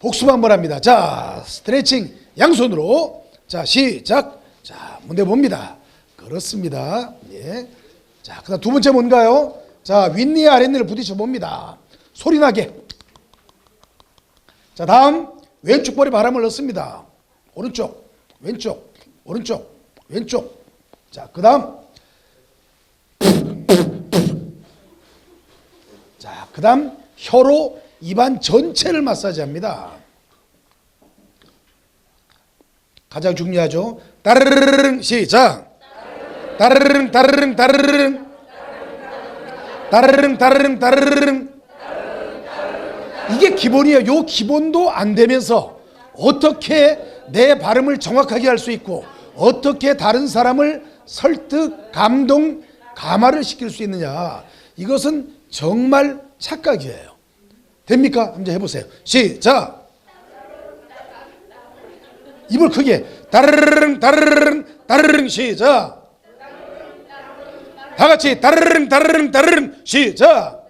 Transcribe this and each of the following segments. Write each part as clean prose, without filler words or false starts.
복습 한번 합니다. 자, 스트레칭 양손으로. 자, 시작. 자, 문대 봅니다. 그렇습니다. 예. 자, 그다음 두 번째 뭔가요? 자, 윗니 아랫니를 부딪혀 봅니다. 소리 나게. 자, 다음 왼쪽 볼에 바람을 넣습니다. 오른쪽, 왼쪽, 오른쪽, 왼쪽. 자, 그다음 자, 그다음 혀로 입안 전체를 마사지합니다. 가장 중요하죠. 따르릉 시작. 따르릉 따르릉 따르릉 따르릉 따르릉 따르릉. 이게 기본이에요. 요 기본도 안 되면서 어떻게 내 발음을 정확하게 할 수 있고 어떻게 다른 사람을 설득, 감동, 감화를 시킬 수 있느냐. 이것은 정말 착각이에요. 됩니까? 한번 해보세요. 시작. 입을 크게. 따르릉 따르릉 따르릉 시작. 다 같이 따르릉 따르릉 따르릉 시작.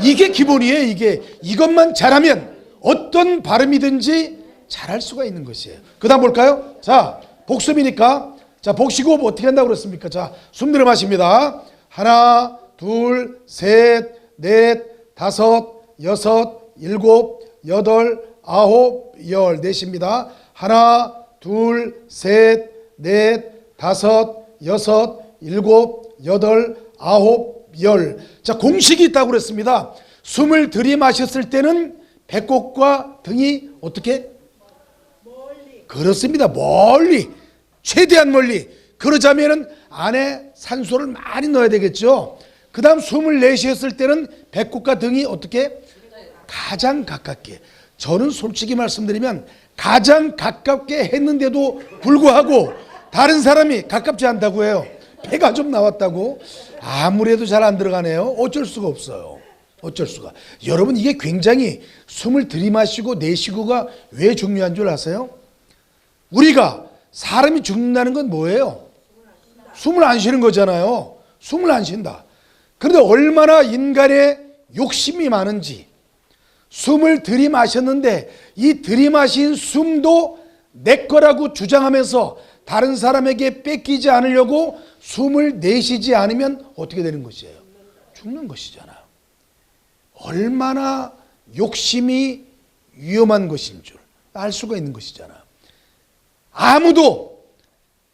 이게 기본이에요. 이것만 잘하면 어떤 발음이든지 잘할 수가 있는 것이에요. 그 다음 볼까요? 자, 복습이니까. 자, 복식호흡 어떻게 한다고 그랬습니까? 자, 숨 들어 마십니다. 하나, 둘, 셋, 넷, 다섯, 여섯, 일곱, 여덟, 아홉, 열. 넷입니다. 하나, 둘, 셋, 넷, 다섯, 여섯, 일곱, 여덟, 아홉, 열. 자, 공식이 있다고 그랬습니다. 숨을 들이마셨을 때는 배꼽과 등이 어떻게? 멀리. 그렇습니다. 멀리. 최대한 멀리. 그러자면은 안에 산소를 많이 넣어야 되겠죠. 그 다음 숨을 내쉬었을 때는 배꼽과 등이 어떻게? 가장 가깝게. 저는 솔직히 말씀드리면 가장 가깝게 했는데도 불구하고 다른 사람이 가깝지 않다고 해요. 배가 좀 나왔다고. 아무래도 잘 안 들어가네요. 어쩔 수가 없어요. 어쩔 수가. 여러분, 이게 굉장히 숨을 들이마시고 내쉬고가 왜 중요한 줄 아세요? 우리가 사람이 죽는다는 건 뭐예요? 숨을 안 쉬는 거잖아요. 숨을 안 쉰다. 그런데 얼마나 인간의 욕심이 많은지. 숨을 들이마셨는데 이 들이마신 숨도 내 거라고 주장하면서 다른 사람에게 뺏기지 않으려고 숨을 내쉬지 않으면 어떻게 되는 것이에요? 죽는 것이잖아요. 얼마나 욕심이 위험한 것인 줄 알 수가 있는 것이잖아요. 아무도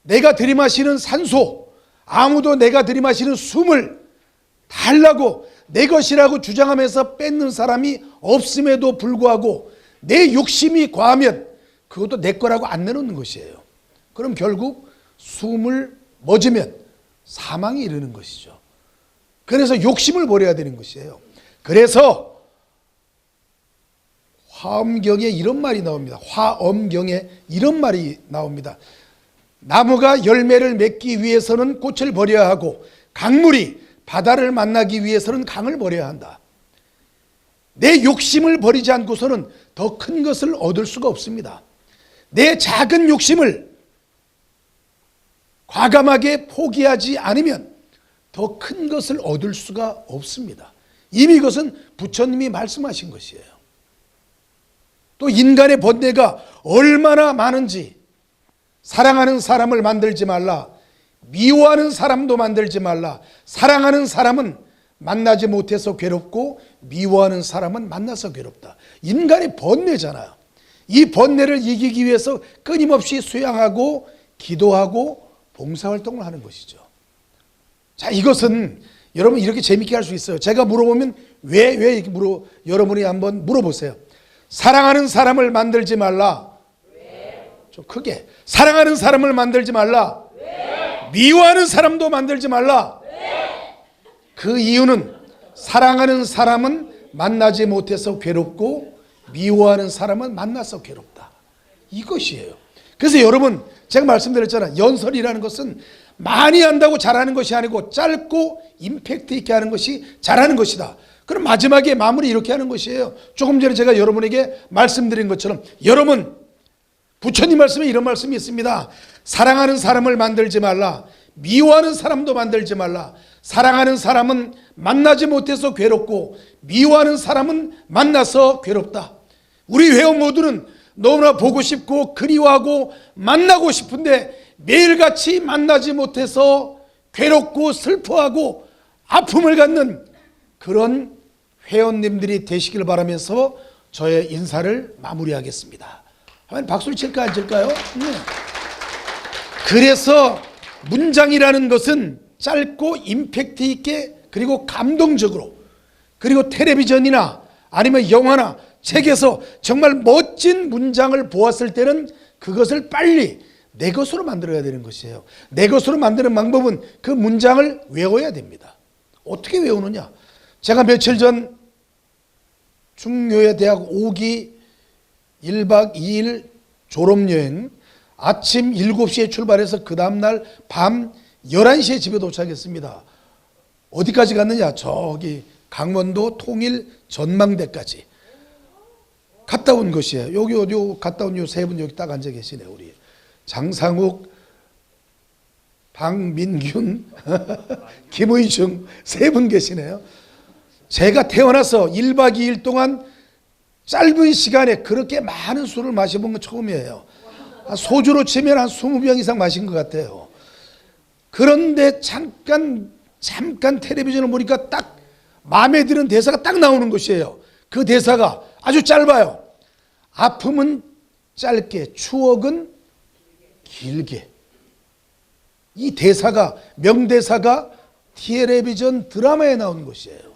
내가 들이마시는 산소, 아무도 내가 들이마시는 숨을 달라고 내 것이라고 주장하면서 뺏는 사람이 없음에도 불구하고 내 욕심이 과하면 그것도 내 거라고 안 내놓는 것이에요. 그럼 결국 숨을 멎으면 사망에 이르는 것이죠. 그래서 욕심을 버려야 되는 것이에요. 그래서 화엄경에 이런 말이 나옵니다. 화엄경에 이런 말이 나옵니다. 나무가 열매를 맺기 위해서는 꽃을 버려야 하고 강물이 바다를 만나기 위해서는 강을 버려야 한다. 내 욕심을 버리지 않고서는 더 큰 것을 얻을 수가 없습니다. 내 작은 욕심을 과감하게 포기하지 않으면 더 큰 것을 얻을 수가 없습니다. 이미 이것은 부처님이 말씀하신 것이에요. 또 인간의 번뇌가 얼마나 많은지, 사랑하는 사람을 만들지 말라, 미워하는 사람도 만들지 말라. 사랑하는 사람은 만나지 못해서 괴롭고 미워하는 사람은 만나서 괴롭다. 인간의 번뇌잖아요. 이 번뇌를 이기기 위해서 끊임없이 수양하고 기도하고 봉사활동을 하는 것이죠. 자, 이것은 여러분 이렇게 재밌게 할 수 있어요. 제가 물어보면 왜 이렇게 여러분이 한번 물어보세요. 사랑하는 사람을 만들지 말라. 왜? 좀 크게. 사랑하는 사람을 만들지 말라. 왜? 미워하는 사람도 만들지 말라. 왜? 그 이유는 사랑하는 사람은 만나지 못해서 괴롭고 미워하는 사람은 만나서 괴롭다. 이것이에요. 그래서 여러분, 제가 말씀드렸잖아요. 연설이라는 것은 많이 한다고 잘하는 것이 아니고 짧고 임팩트 있게 하는 것이 잘하는 것이다. 그럼 마지막에 마무리 이렇게 하는 것이에요. 조금 전에 제가 여러분에게 말씀드린 것처럼 여러분, 부처님 말씀에 이런 말씀이 있습니다. 사랑하는 사람을 만들지 말라. 미워하는 사람도 만들지 말라. 사랑하는 사람은 만나지 못해서 괴롭고 미워하는 사람은 만나서 괴롭다. 우리 회원 모두는 너무나 보고 싶고 그리워하고 만나고 싶은데 매일같이 만나지 못해서 괴롭고 슬퍼하고 아픔을 갖는 그런 회원님들이 되시길 바라면서 저의 인사를 마무리하겠습니다. 한번 박수를 칠까 안 칠까요? 네. 그래서 문장이라는 것은 짧고 임팩트 있게 그리고 감동적으로 그리고 텔레비전이나 아니면 영화나 책에서 정말 멋진 문장을 보았을 때는 그것을 빨리 내 것으로 만들어야 되는 것이에요. 내 것으로 만드는 방법은 그 문장을 외워야 됩니다. 어떻게 외우느냐? 제가 며칠 전 중요대학 5기 1박 2일 졸업여행 아침 7시에 출발해서 그 다음날 밤 11시에 집에 도착했습니다. 어디까지 갔느냐? 저기 강원도 통일 전망대까지 갔다 온 것이에요. 여기 갔다 온 요 세 분 여기 딱 앉아 계시네요. 우리 장상욱, 박민균, 김의중 세 분 계시네요. 제가 태어나서 1박 2일 동안 짧은 시간에 그렇게 많은 술을 마셔본 건 처음이에요. 소주로 치면 한 20병 이상 마신 것 같아요. 그런데 잠깐 텔레비전을 보니까 딱 마음에 드는 대사가 딱 나오는 것이에요. 그 대사가 아주 짧아요. 아픔은 짧게, 추억은 길게. 이 대사가, 명대사가 텔레비전 드라마에 나오는 것이에요.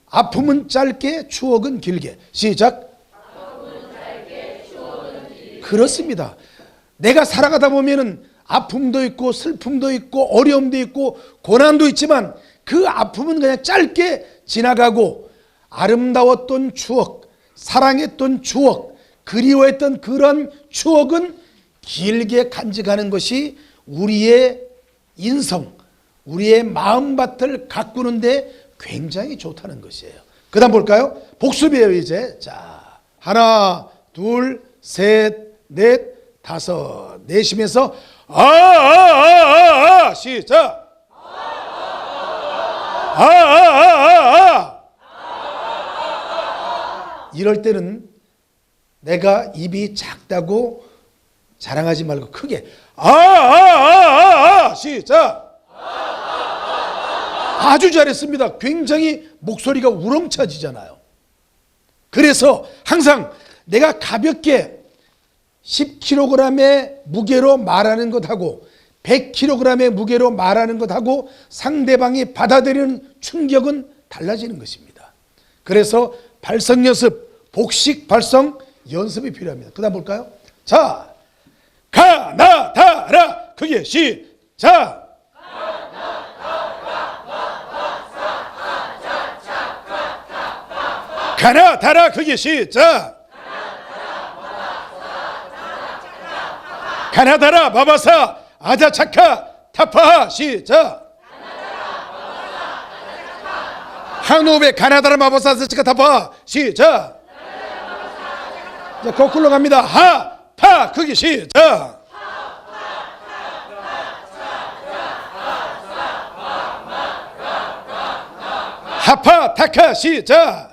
아픔은 짧게, 추억은 길게. 시작. 아픔은 짧게, 추억은 길게. 그렇습니다. 내가 살아가다 보면은 아픔도 있고 슬픔도 있고 어려움도 있고 고난도 있지만 그 아픔은 그냥 짧게 지나가고 아름다웠던 추억, 사랑했던 추억, 그리워했던 그런 추억은 길게 간직하는 것이 우리의 인성, 우리의 마음밭을 가꾸는데 굉장히 좋다는 것이에요. 그 다음 볼까요? 복습이에요 이제. 자, 하나, 둘, 셋, 넷, 다섯, 내쉬면서 시작. 이럴 때는 내가 입이 작다고 자랑하지 말고 크게 시작. 아주 잘했습니다. 굉장히 목소리가 우렁차지잖아요. 그래서 항상 내가 가볍게 10kg의 무게로 말하는 것하고 100kg의 무게로 말하는 것하고 상대방이 받아들이는 충격은 달라지는 것입니다. 그래서 발성 연습, 복식 발성 연습이 필요합니다. 그 다음 볼까요? 자, 가나다라 크게 시작. 가나다라 크게 시작. 가나다라 마바사 아자차카 타파 시작. 한 호흡에 가나다라 마바사 아자차카 타파 시작. 자, 거꾸로 갑니다. 하파 크게 시작. 하파 타카 시작.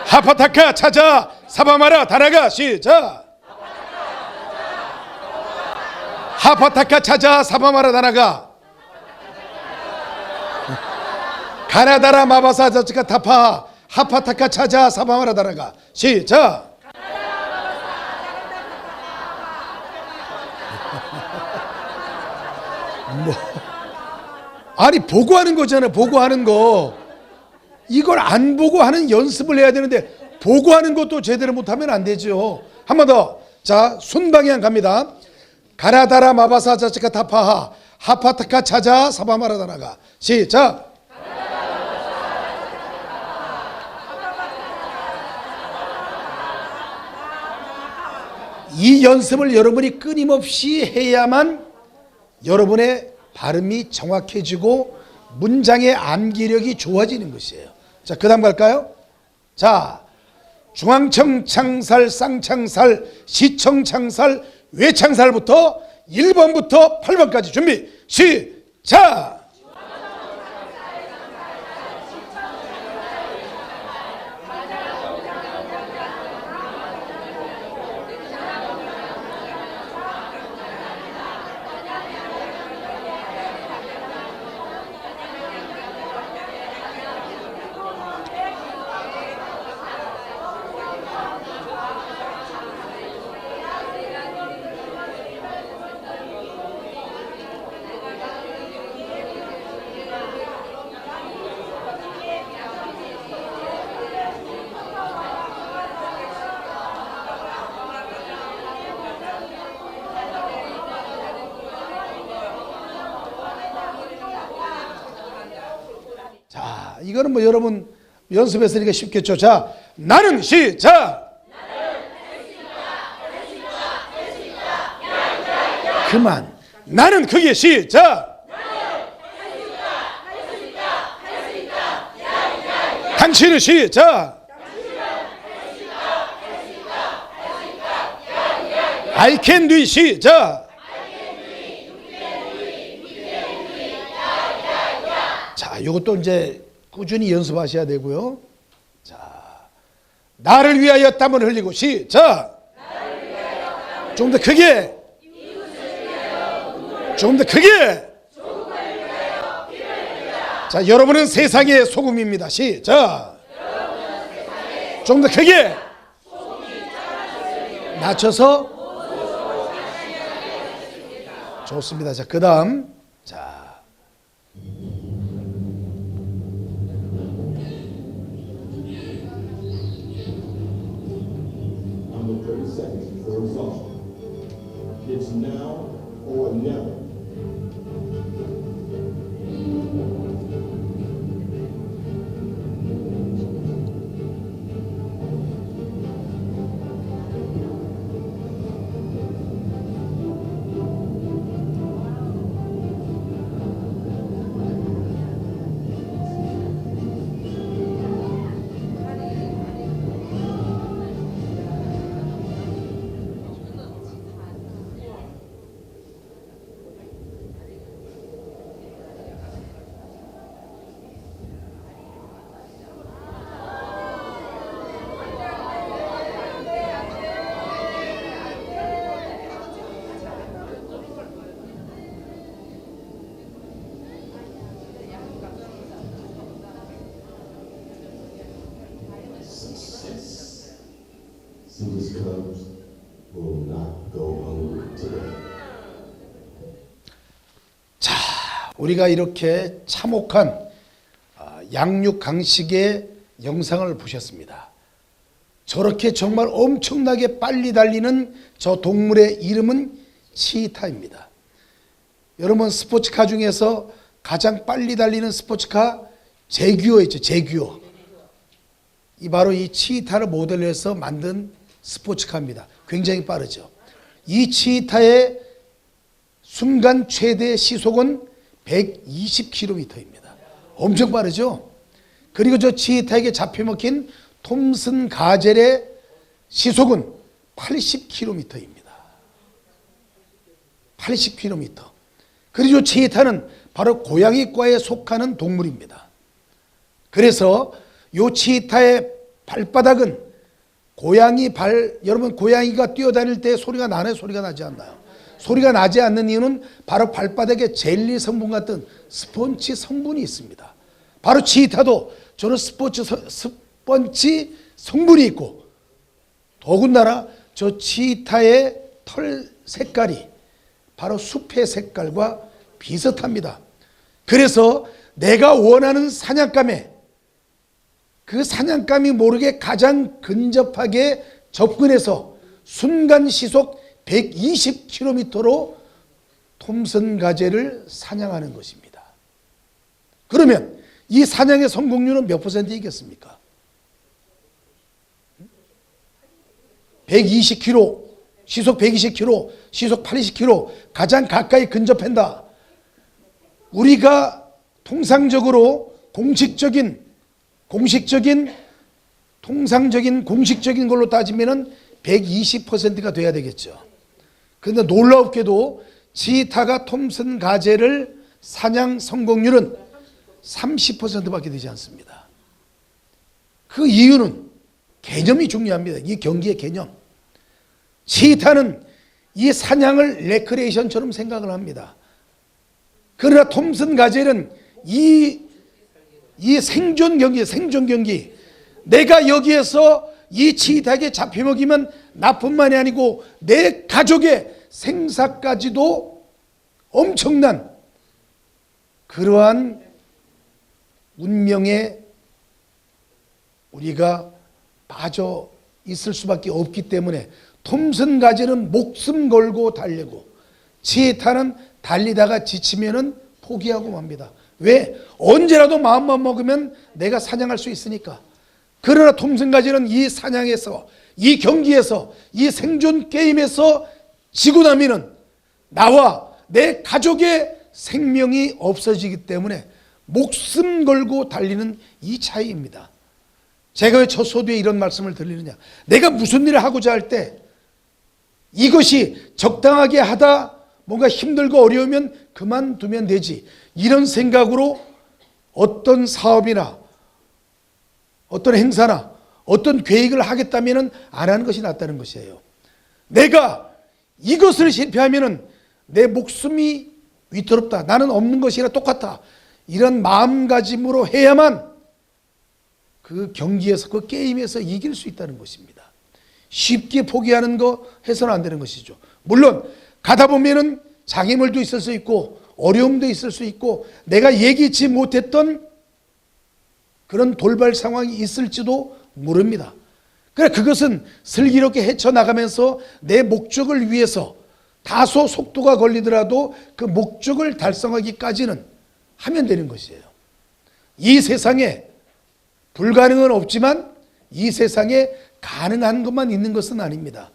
하파타카 찾아 사바마라 다나가 시작. 하파타카 찾아 사바마라 다나가. 가나다라 마바사 자치카 타파 하파타카 찾아 사바마라 다나가 시작. 아니 보고 하는 거잖아요. 보고 하는 거. 이걸 안 보고 하는 연습을 해야 되는데 보고 하는 것도 제대로 못하면 안 되죠. 한 번 더. 자, 순방향 갑니다. 가나다라 마바사 자치카 타파하 하파타카 찾아 사바마라다나가 시작. 이 연습을 여러분이 끊임없이 해야만 여러분의 발음이 정확해지고 문장의 암기력이 좋아지는 것이에요. 자, 그 다음 갈까요? 자, 중앙청 창살, 쌍창살, 시청 창살, 외창살부터 1번부터 8번까지 준비 시작. 이거는 뭐 여러분 연습했으니까 쉽겠죠. 자, 나는 시작. 그만. 나는 그게 시작. 당신은 시작. I can do it 시작. 자, 이것도 이제 꾸준히 연습하셔야 되고요. 자, 나를 위하여 땀을 흘리고 시작. 좀 더 크게. 좀 더 크게. 자, 여러분은 세상의 소금입니다. 시작. 좀 더 크게. 낮춰서. 좋습니다. 자, 그 다음. 자. Under 30 seconds before exhaustion. It's now or never. See these cubs will not go hungry today. 자, 우리가 이렇게 참혹한 양육 강식의 영상을 보셨습니다. 저렇게 정말 엄청나게 빨리 달리는 저 동물의 이름은 치타입니다. 여러분, 스포츠카 중에서 가장 빨리 달리는 스포츠카 제규어 있죠. 제규어. 이 바로 이 치타를 모델로 해서 만든 스포츠카입니다. 굉장히 빠르죠. 이 치타의 순간 최대 시속은 120km입니다. 엄청 빠르죠. 그리고 저 치타에게 잡혀먹힌 톰슨 가젤의 시속은 80km입니다. 80km. 그리고 치타는 바로 고양이과에 속하는 동물입니다. 그래서 이 치타의 발바닥은 여러분 고양이가 뛰어다닐 때 소리가 나나요? 소리가 나지 않나요? 소리가 나지 않는 이유는 바로 발바닥에 젤리 성분 같은 스펀지 성분이 있습니다. 바로 치타도 저런 스펀지 성분이 있고, 더군다나 저 치타의 털 색깔이 바로 숲의 색깔과 비슷합니다. 그래서 내가 원하는 사냥감에 그 사냥감이 모르게 가장 근접하게 접근해서 순간 시속 120km로 톰슨 가젤을 사냥하는 것입니다. 그러면 이 사냥의 성공률은 몇 %이겠습니까? 120km, 시속 120km, 시속 80km 가장 가까이 근접한다. 우리가 통상적으로 공식적인 걸로 따지면은 120%가 돼야 되겠죠. 그런데 놀랍게도 치타가 톰슨 가젤을 사냥 성공률은 30%밖에 되지 않습니다. 그 이유는 개념이 중요합니다. 이 경기의 개념. 치타는 이 사냥을 레크레이션처럼 생각을 합니다. 그러나 톰슨 가젤은 이 생존 경기, 내가 여기에서 이 치타에게 잡혀먹이면 나뿐만이 아니고 내 가족의 생사까지도 엄청난 그러한 운명에 우리가 빠져 있을 수밖에 없기 때문에 톰슨 가젤은 목숨 걸고 달리고 치타는 달리다가 지치면은 포기하고 맙니다. 왜? 언제라도 마음만 먹으면 내가 사냥할 수 있으니까. 그러나 톰슨가지는 이 사냥에서, 이 경기에서, 이 생존 게임에서 지고 나면은 나와 내 가족의 생명이 없어지기 때문에 목숨 걸고 달리는 이 차이입니다. 제가 왜 첫 소두에 이런 말씀을 드리느냐, 내가 무슨 일을 하고자 할 때 이것이 적당하게 하다 뭔가 힘들고 어려우면 그만두면 되지, 이런 생각으로 어떤 사업이나 어떤 행사나 어떤 계획을 하겠다면 안 하는 것이 낫다는 것이에요. 내가 이것을 실패하면 내 목숨이 위태롭다, 나는 없는 것이라 똑같다, 이런 마음가짐으로 해야만 그 경기에서, 그 게임에서 이길 수 있다는 것입니다. 쉽게 포기하는 거 해서는 안 되는 것이죠. 물론 가다 보면은 장애물도 있을 수 있고 어려움도 있을 수 있고 내가 예기치 못했던 그런 돌발 상황이 있을지도 모릅니다. 그래, 그것은 슬기롭게 헤쳐나가면서 내 목적을 위해서 다소 속도가 걸리더라도 그 목적을 달성하기까지는 하면 되는 것이에요. 이 세상에 불가능은 없지만 이 세상에 가능한 것만 있는 것은 아닙니다.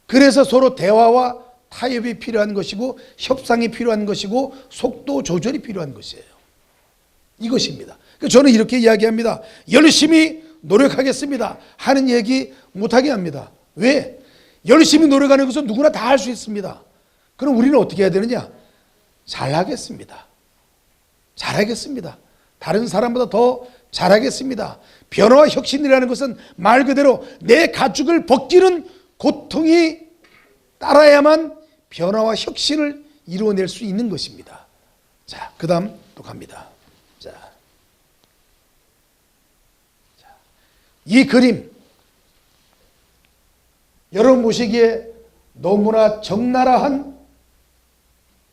그래서 서로 대화와 타협이 필요한 것이고 협상이 필요한 것이고 속도 조절이 필요한 것이에요. 이것입니다. 저는 이렇게 이야기합니다. 열심히 노력하겠습니다 하는 얘기 못하게 합니다. 왜? 열심히 노력하는 것은 누구나 다 할 수 있습니다. 그럼 우리는 어떻게 해야 되느냐? 잘하겠습니다. 잘하겠습니다. 다른 사람보다 더 잘하겠습니다. 변화와 혁신이라는 것은 말 그대로 내 가죽을 벗기는 고통이 따라야만 변화와 혁신을 이루어낼 수 있는 것입니다. 자, 그 다음 또 갑니다. 이 그림, 여러분 보시기에 너무나 적나라한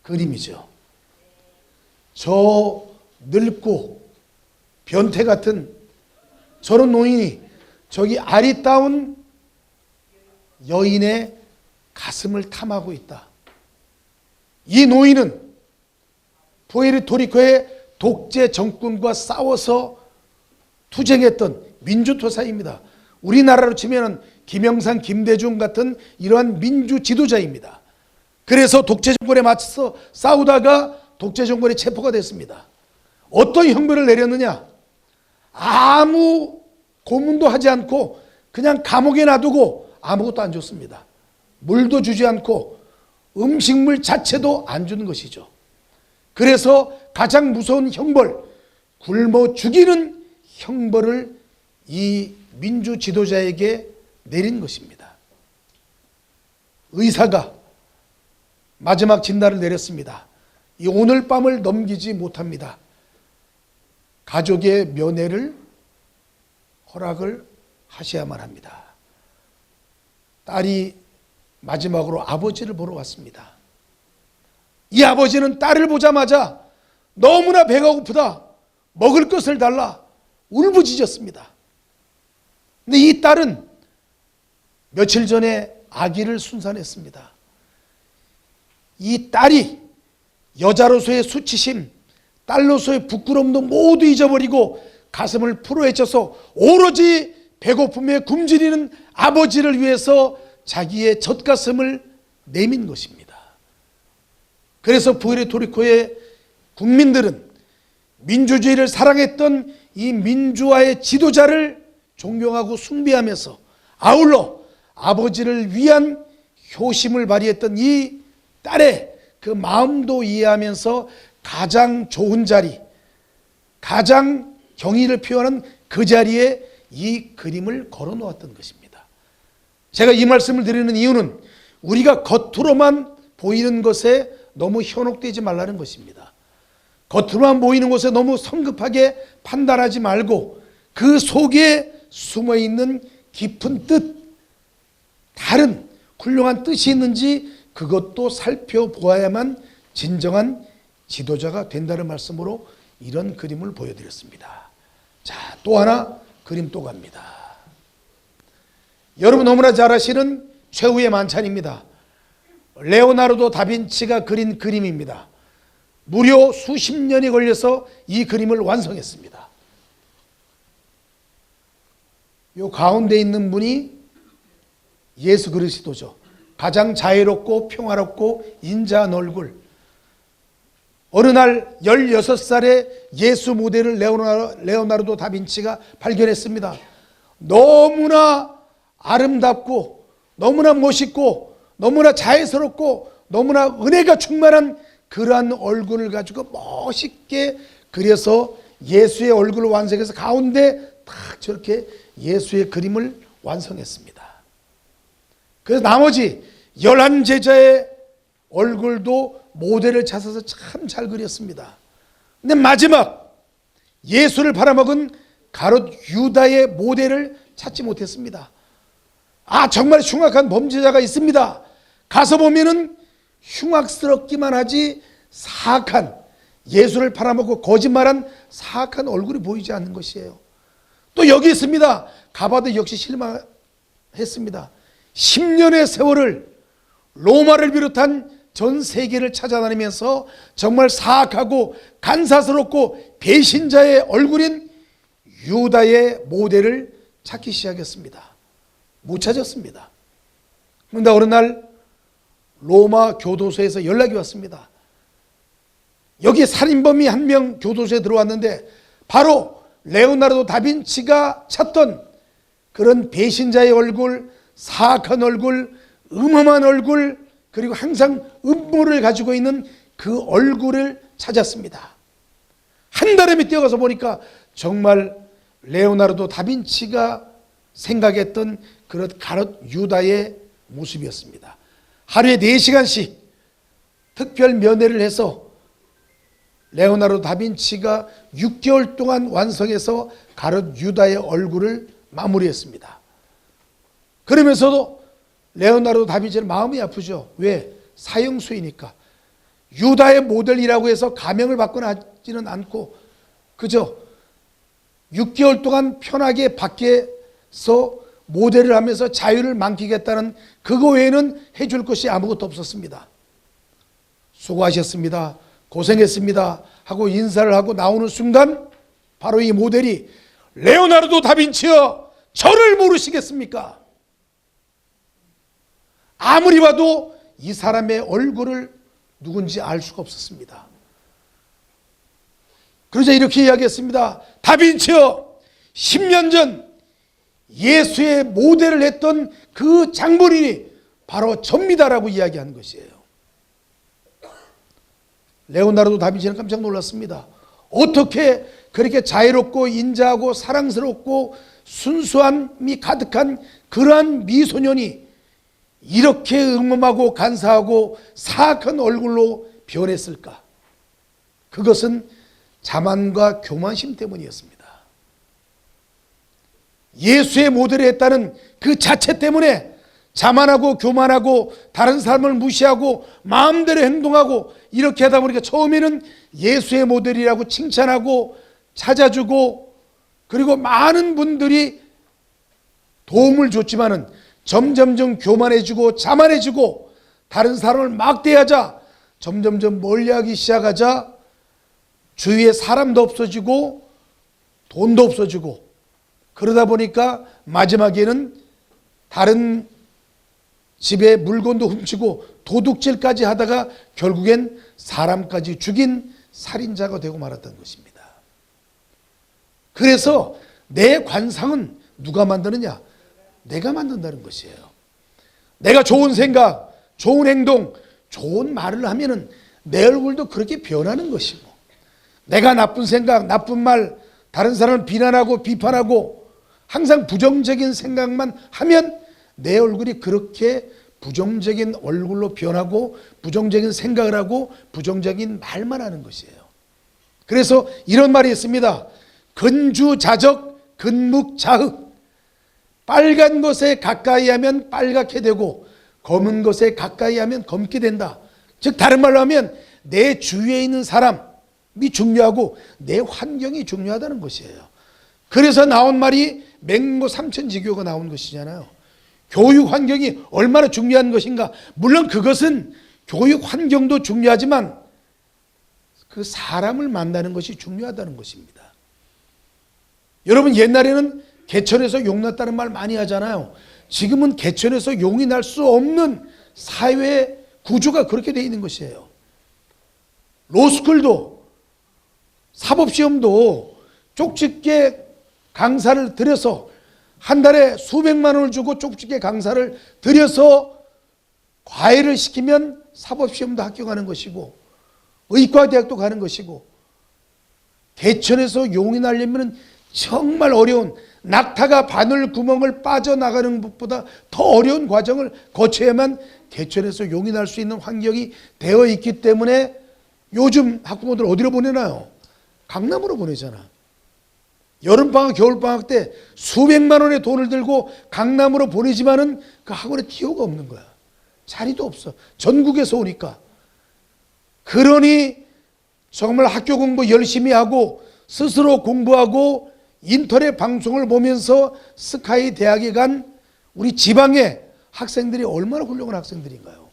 그림이죠. 저 늙고 변태 같은 저런 노인이 저기 아리따운 여인의 가슴을 탐하고 있다. 이 노인은 푸에르토리코의 독재 정권과 싸워서 투쟁했던 민주투사입니다. 우리나라로 치면 김영삼, 김대중 같은 이러한 민주 지도자입니다. 그래서 독재 정권에 맞서 싸우다가 독재 정권에 체포가 됐습니다. 어떤 형벌을 내렸느냐? 아무 고문도 하지 않고 그냥 감옥에 놔두고 아무것도 안 줬습니다. 물도 주지 않고 음식물 자체도 안 주는 것이죠. 그래서 가장 무서운 형벌, 굶어 죽이는 형벌을 이 민주 지도자에게 내린 것입니다. 의사가 마지막 진단을 내렸습니다. 이 오늘 밤을 넘기지 못합니다. 가족의 면회를 허락을 하셔야만 합니다. 딸이 마지막으로 아버지를 보러 왔습니다. 이 아버지는 딸을 보자마자 너무나 배가 고프다, 먹을 것을 달라 울부짖었습니다. 근데 이 딸은 며칠 전에 아기를 순산했습니다. 이 딸이 여자로서의 수치심, 딸로서의 부끄러움도 모두 잊어버리고 가슴을 풀어헤쳐서 오로지 배고픔에 굶주리는 아버지를 위해서 자기의 젖가슴을 내민 것입니다. 그래서 푸에르토리코의 국민들은 민주주의를 사랑했던 이 민주화의 지도자를 존경하고 숭배하면서 아울러 아버지를 위한 효심을 발휘했던 이 딸의 그 마음도 이해하면서 가장 좋은 자리, 가장 경의를 표하는 그 자리에 이 그림을 걸어 놓았던 것입니다. 제가 이 말씀을 드리는 이유는 우리가 겉으로만 보이는 것에 너무 현혹되지 말라는 것입니다. 겉으로만 보이는 것에 너무 성급하게 판단하지 말고 그 속에 숨어있는 깊은 뜻, 다른 훌륭한 뜻이 있는지 그것도 살펴보아야만 진정한 지도자가 된다는 말씀으로 이런 그림을 보여드렸습니다. 자, 또 하나 그림 또 갑니다. 여러분 너무나 잘 아시는 최후의 만찬입니다. 레오나르도 다빈치가 그린 그림입니다. 무려 수십 년이 걸려서 이 그림을 완성했습니다. 요 가운데 있는 분이 예수 그리스도죠. 가장 자유롭고 평화롭고 인자한 얼굴. 어느 날 16살에 예수 모델을 레오나르도 다빈치가 발견했습니다. 너무나 아름답고 너무나 멋있고 너무나 자애스럽고 너무나 은혜가 충만한 그러한 얼굴을 가지고 멋있게 그려서 예수의 얼굴을 완성해서 가운데 딱 저렇게 예수의 그림을 완성했습니다. 그래서 나머지 11제자의 얼굴도 모델을 찾아서 참 잘 그렸습니다. 근데 마지막 예수를 팔아먹은 가롯 유다의 모델을 찾지 못했습니다. 아, 정말 흉악한 범죄자가 있습니다. 가서 보면은 흉악스럽기만 하지 사악한, 예수를 팔아먹고 거짓말한 사악한 얼굴이 보이지 않는 것이에요. 또 여기 있습니다. 가봐도 역시 실망했습니다. 10년의 세월을 로마를 비롯한 전 세계를 찾아다니면서 정말 사악하고 간사스럽고 배신자의 얼굴인 유다의 모델을 찾기 시작했습니다. 못 찾았습니다. 그런데 어느 날 로마 교도소에서 연락이 왔습니다. 여기 살인범이 한 명 교도소에 들어왔는데 바로 레오나르도 다빈치가 찾던 그런 배신자의 얼굴, 사악한 얼굴, 음험한 얼굴, 그리고 항상 음모를 가지고 있는 그 얼굴을 찾았습니다. 한 달음이 뛰어가서 보니까 정말 레오나르도 다빈치가 생각했던 그런 가롯 유다의 모습이었습니다. 하루에 4시간씩 특별 면회를 해서 레오나르도 다빈치가 6개월 동안 완성해서 가롯 유다의 얼굴을 마무리했습니다. 그러면서도 레오나르도 다빈치는 마음이 아프죠. 왜? 사형수이니까. 유다의 모델이라고 해서 가명을 받거나 하지는 않고 그저 6개월 동안 편하게 밖에서 모델을 하면서 자유를 만끽했다는 그거 외에는 해줄 것이 아무것도 없었습니다. 수고하셨습니다. 고생했습니다. 하고 인사를 하고 나오는 순간 바로 이 모델이 레오나르도 다빈치여 저를 모르시겠습니까? 아무리 봐도 이 사람의 얼굴을 누군지 알 수가 없었습니다. 그러자 이렇게 이야기했습니다. 다빈치여 10년 전 예수의 모델을 했던 그 장본인이 바로 접니다라고 이야기한 것이에요. 레오나르도 다빈치는 깜짝 놀랐습니다. 어떻게 그렇게 자유롭고 인자하고 사랑스럽고 순수함이 가득한 그러한 미소년이 이렇게 음험하고 간사하고 사악한 얼굴로 변했을까? 그것은 자만과 교만심 때문이었습니다. 예수의 모델을 했다는 그 자체 때문에 자만하고 교만하고 다른 사람을 무시하고 마음대로 행동하고 이렇게 하다 보니까 처음에는 예수의 모델이라고 칭찬하고 찾아주고 그리고 많은 분들이 도움을 줬지만은 점점점 교만해지고 자만해지고 다른 사람을 막대하자 점점점 멀리하기 시작하자 주위에 사람도 없어지고 돈도 없어지고 그러다 보니까 마지막에는 다른 집에 물건도 훔치고 도둑질까지 하다가 결국엔 사람까지 죽인 살인자가 되고 말았던 것입니다. 그래서 내 관상은 누가 만드느냐? 내가 만든다는 것이에요. 내가 좋은 생각, 좋은 행동, 좋은 말을 하면은 내 얼굴도 그렇게 변하는 것이고 내가 나쁜 생각, 나쁜 말, 다른 사람을 비난하고 비판하고 항상 부정적인 생각만 하면 내 얼굴이 그렇게 부정적인 얼굴로 변하고 부정적인 생각을 하고 부정적인 말만 하는 것이에요. 그래서 이런 말이 있습니다. 근주자적 근묵자흑. 빨간 것에 가까이 하면 빨갛게 되고 검은 것에 가까이 하면 검게 된다. 즉 다른 말로 하면 내 주위에 있는 사람이 중요하고 내 환경이 중요하다는 것이에요. 그래서 나온 말이 맹모 삼천지교가 나온 것이잖아요. 교육 환경이 얼마나 중요한 것인가. 물론 그것은 교육 환경도 중요하지만 그 사람을 만나는 것이 중요하다는 것입니다. 여러분, 옛날에는 개천에서 용 났다는 말 많이 하잖아요. 지금은 개천에서 용이 날 수 없는 사회 구조가 그렇게 되어 있는 것이에요. 로스쿨도, 사법시험도 쪽집게 강사를 들여서 한 달에 수백만 원을 주고 쪽집게 강사를 들여서 과외를 시키면 사법시험도 합격하는 것이고 의과대학도 가는 것이고, 개천에서 용이 나려면 정말 어려운, 낙타가 바늘 구멍을 빠져나가는 것보다 더 어려운 과정을 거쳐야만 개천에서 용이 날 수 있는 환경이 되어 있기 때문에 요즘 학부모들 어디로 보내나요? 강남으로 보내잖아. 여름방학, 겨울방학 때 수백만 원의 돈을 들고 강남으로 보내지만은 그 학원에 티오가 없는 거야. 자리도 없어. 전국에서 오니까. 그러니 정말 학교 공부 열심히 하고 스스로 공부하고 인터넷 방송을 보면서 스카이 대학에 간 우리 지방의 학생들이 얼마나 훌륭한 학생들인가요?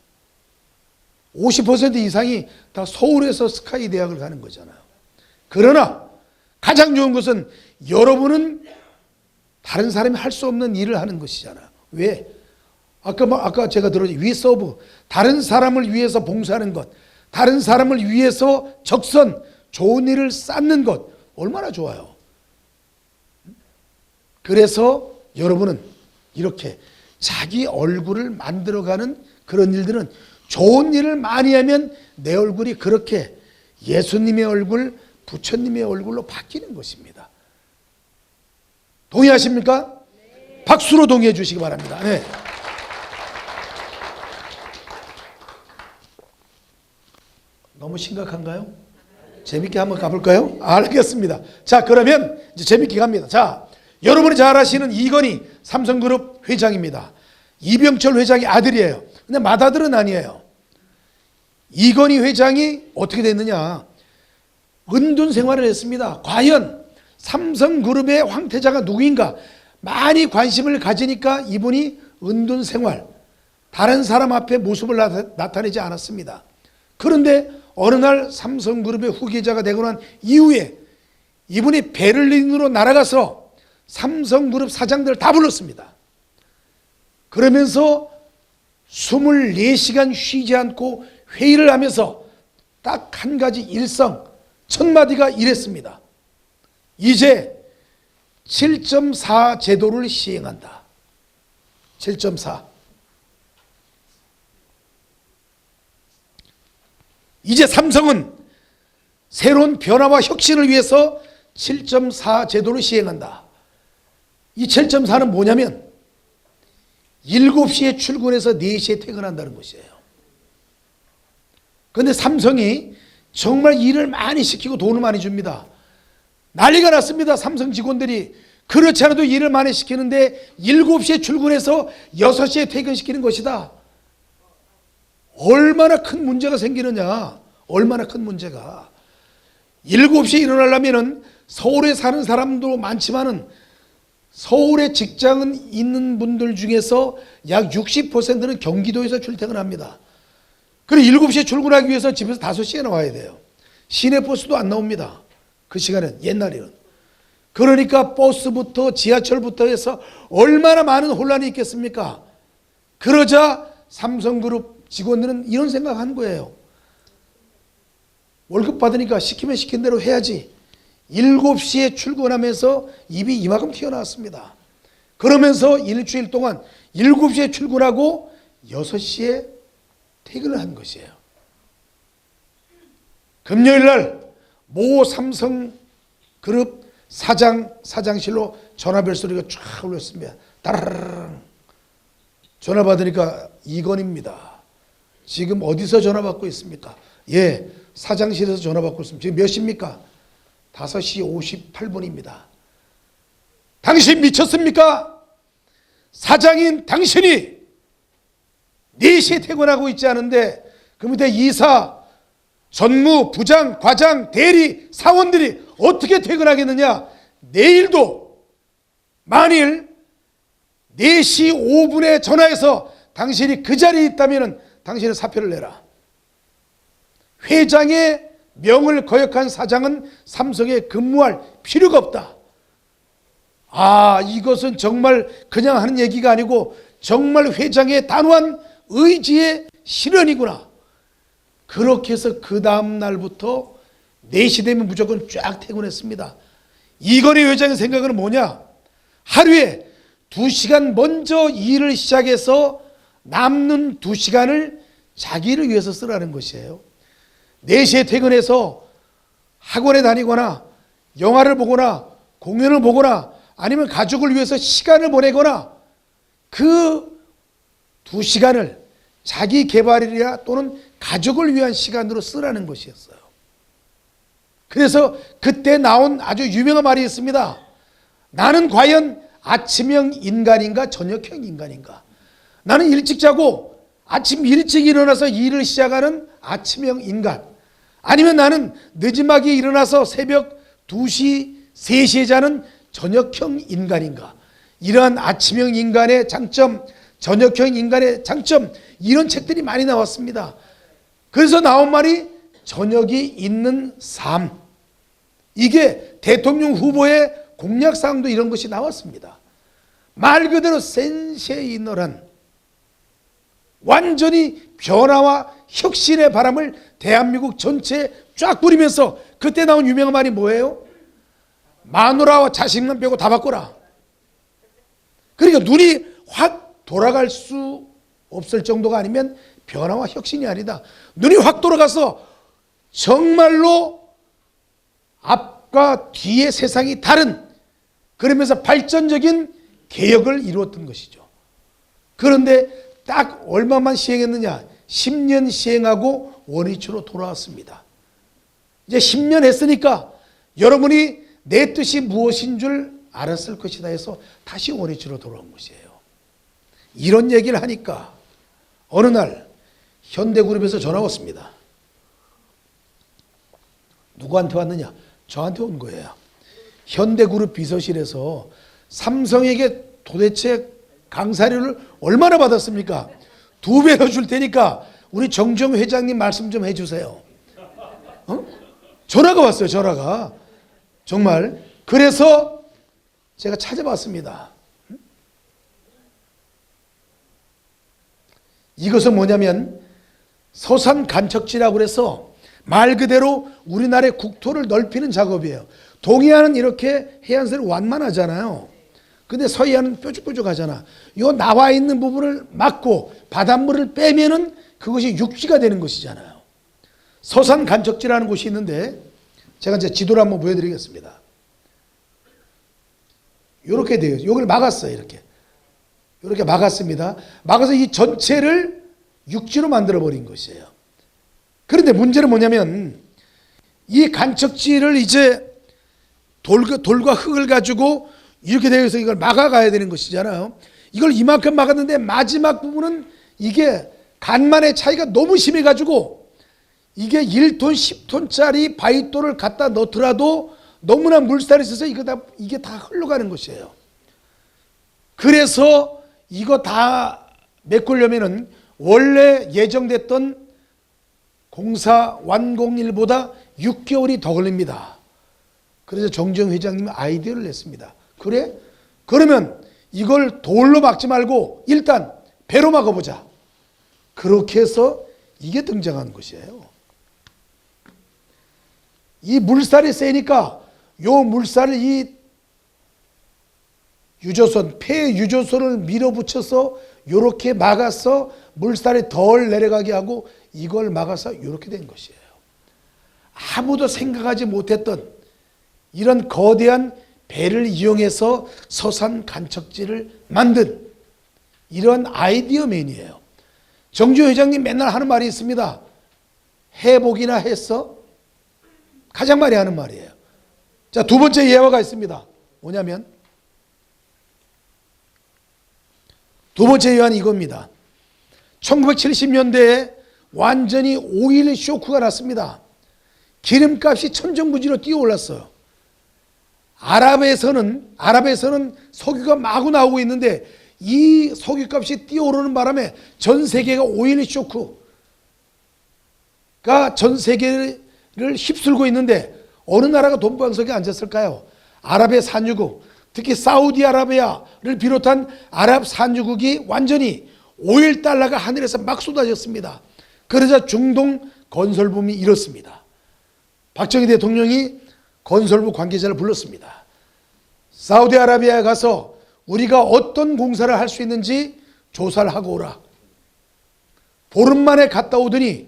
50% 이상이 다 서울에서 스카이 대학을 가는 거잖아요. 그러나 가장 좋은 것은 여러분은 다른 사람이 할 수 없는 일을 하는 것이잖아요. 왜? 아까 제가 들었죠. 위서브, 다른 사람을 위해서 봉사하는 것, 다른 사람을 위해서 적선, 좋은 일을 쌓는 것, 얼마나 좋아요. 그래서 여러분은 이렇게 자기 얼굴을 만들어가는 그런 일들은, 좋은 일을 많이 하면 내 얼굴이 그렇게 예수님의 얼굴, 부처님의 얼굴로 바뀌는 것입니다. 동의하십니까? 네. 박수로 동의해 주시기 바랍니다. 네. 너무 심각한가요? 재밌게 한번 가볼까요? 알겠습니다. 자, 그러면 이제 재밌게 갑니다. 자, 여러분이 잘 아시는 이건희 삼성그룹 회장입니다. 이병철 회장의 아들이에요. 근데 맏아들은 아니에요. 이건희 회장이 어떻게 됐느냐? 은둔 생활을 했습니다. 과연 삼성그룹의 황태자가 누구인가 많이 관심을 가지니까 이분이 은둔 생활, 다른 사람 앞에 모습을 나타내지 않았습니다. 그런데 어느 날 삼성그룹의 후계자가 되고 난 이후에 이분이 베를린으로 날아가서 삼성그룹 사장들을 다 불렀습니다. 그러면서 24시간 쉬지 않고 회의를 하면서 딱 한 가지 일성, 첫 마디가 이랬습니다. 이제 7.4 제도를 시행한다. 7.4. 이제 삼성은 새로운 변화와 혁신을 위해서 7.4 제도를 시행한다. 이 7.4는 뭐냐면 7시에 출근해서 4시에 퇴근한다는 것이에요. 그런데 삼성이 정말 일을 많이 시키고 돈을 많이 줍니다. 난리가 났습니다. 삼성 직원들이. 그렇지 않아도 일을 많이 시키는데 7시에 출근해서 6시에 퇴근시키는 것이다. 얼마나 큰 문제가 생기느냐. 얼마나 큰 문제가. 7시에 일어나려면 서울에 사는 사람도 많지만은 서울에 직장은 있는 분들 중에서 약 60%는 경기도에서 출퇴근합니다. 그리고 7시에 출근하기 위해서 집에서 5시에 나와야 돼요. 시내버스도 안 나옵니다. 그 시간엔, 옛날에는. 그러니까 버스부터 지하철부터 해서 얼마나 많은 혼란이 있겠습니까? 그러자 삼성그룹 직원들은 이런 생각한 거예요. 월급 받으니까 시키면 시킨 대로 해야지. 7시에 출근하면서 입이 이만큼 튀어나왔습니다. 그러면서 일주일 동안 7시에 출근하고 6시에 퇴근을 한 것이에요. 금요일 날 모 삼성그룹 사장실로 전화벨 소리가 쫙 울렸습니다. 따라랑. 전화 받으니까 이건입니다. 지금 어디서 전화 받고 있습니까? 예, 사장실에서 전화 받고 있습니다. 지금 몇 시입니까? 5시 58분입니다. 당신 미쳤습니까? 사장인 당신이 4시에 퇴근하고 있지 않은데 그 밑에 이사, 전무, 부장, 과장, 대리, 사원들이 어떻게 퇴근하겠느냐? 내일도 만일 4시 5분에 전화해서 당신이 그 자리에 있다면 당신은 사표를 내라. 회장의 명을 거역한 사장은 삼성에 근무할 필요가 없다. 아, 이것은 정말 그냥 하는 얘기가 아니고 정말 회장의 단호한 의지의 실현이구나. 그렇게 해서 그 다음 날부터 4시 되면 무조건 쫙 퇴근했습니다. 이건희 회장의 생각은 뭐냐? 하루에 2시간 먼저 일을 시작해서 남는 2시간을 자기를 위해서 쓰라는 것이에요. 4시에 퇴근해서 학원에 다니거나 영화를 보거나 공연을 보거나 아니면 가족을 위해서 시간을 보내거나 그 2시간을 자기 개발이나 또는 가족을 위한 시간으로 쓰라는 것이었어요. 그래서 그때 나온 아주 유명한 말이 있습니다. 나는 과연 아침형 인간인가 저녁형 인간인가? 나는 일찍 자고 아침 일찍 일어나서 일을 시작하는 아침형 인간, 아니면 나는 늦지막이 일어나서 새벽 2시, 3시에 자는 저녁형 인간인가? 이러한 아침형 인간의 장점, 저녁형 인간의 장점, 이런 책들이 많이 나왔습니다. 그래서 나온 말이 저녁이 있는 삶. 이게 대통령 후보의 공약사항도 이런 것이 나왔습니다. 말 그대로 센세이너란 완전히 변화와 혁신의 바람을 대한민국 전체에 쫙 뿌리면서 그때 나온 유명한 말이 뭐예요? 마누라와 자식만 빼고 다 바꿔라. 그러니까 눈이 확 돌아갈 수 없을 정도가 아니면 변화와 혁신이 아니다. 눈이 확 돌아가서 정말로 앞과 뒤의 세상이 다른, 그러면서 발전적인 개혁을 이루었던 것이죠. 그런데 딱 얼마만 시행했느냐? 10년 시행하고 원위치로 돌아왔습니다. 이제 10년 했으니까 여러분이 내 뜻이 무엇인 줄 알았을 것이다 해서 다시 원위치로 돌아온 것이에요. 이런 얘기를 하니까 어느 날 현대그룹에서 전화가 왔습니다. 누구한테 왔느냐? 저한테 온 거예요. 현대그룹 비서실에서 삼성에게 도대체 강사료를 얼마나 받았습니까? 2배로 줄 테니까 우리 정정 회장님 말씀 좀 해주세요. 전화가 왔어요. 전화가. 정말. 그래서 제가 찾아봤습니다. 이것은 뭐냐면 서산 간척지라고 해서 말 그대로 우리나라의 국토를 넓히는 작업이에요. 동해안은 이렇게 해안선이 완만하잖아요. 근데 서해안은 뾰족뾰족하잖아. 이 나와 있는 부분을 막고 바닷물을 빼면은 그것이 육지가 되는 것이잖아요. 서산 간척지라는 곳이 있는데 제가 이제 지도를 한번 보여드리겠습니다. 이렇게 돼요. 여기를 막았어요. 이렇게 막았습니다. 막아서 이 전체를 육지로 만들어 버린 것이에요. 그런데 문제는 뭐냐면 이 간척지를 이제 돌과 흙을 가지고 이렇게 되어서 이걸 막아가야 되는 것이잖아요. 이걸 이만큼 막았는데 마지막 부분은 이게 간만의 차이가 너무 심해가지고 이게 1톤, 10톤짜리 바위돌을 갖다 넣더라도 너무나 물살이 있어서 이게 다 흘러가는 것이에요. 그래서 이거 다 메꾸려면은 원래 예정됐던 공사 완공일보다 6개월이 더 걸립니다. 그래서 정정 회장님이 아이디어를 냈습니다. 그래? 그러면 이걸 돌로 막지 말고 일단 배로 막아보자. 그렇게 해서 이게 등장한 것이에요. 이 물살이 세니까 요 물살을 이 유조선, 폐 유조선을 밀어붙여서 이렇게 막아서 물살이 덜 내려가게 하고 이걸 막아서 이렇게 된 것이에요. 아무도 생각하지 못했던 이런 거대한 배를 이용해서 서산 간척지를 만든 이런 아이디어맨이에요. 정주 회장님 맨날 하는 말이 있습니다. 해보기나 했어? 가장 많이 하는 말이에요. 자, 두 번째 예화가 있습니다. 뭐냐면 두 번째 예화는 이겁니다. 1970년대에 완전히 오일 쇼크가 났습니다. 기름값이 천정부지로 뛰어올랐어요. 아랍에서는 석유가 마구 나오고 있는데 이 석유값이 뛰어오르는 바람에 전 세계가 오일 쇼크가 전 세계를 휩쓸고 있는데 어느 나라가 돈방석에 앉았을까요? 아랍의 산유국, 특히 사우디아라비아를 비롯한 아랍 산유국이 완전히 오일 달러가 하늘에서 막 쏟아졌습니다. 그러자 중동 건설붐이 일었습니다. 박정희 대통령이 건설부 관계자를 불렀습니다. 사우디아라비아에 가서 우리가 어떤 공사를 할 수 있는지 조사를 하고 오라. 보름 만에 갔다 오더니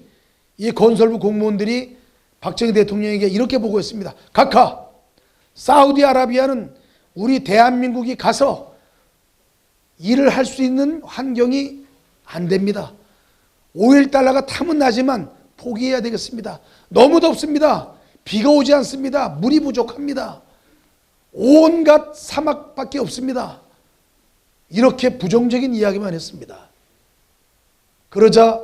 이 건설부 공무원들이 박정희 대통령에게 이렇게 보고했습니다. 각하, 사우디아라비아는 우리 대한민국이 가서 일을 할 수 있는 환경이 안 됩니다. 오일 달러가 탐은 나지만 포기해야 되겠습니다. 너무 덥습니다. 비가 오지 않습니다. 물이 부족합니다. 온갖 사막밖에 없습니다. 이렇게 부정적인 이야기만 했습니다. 그러자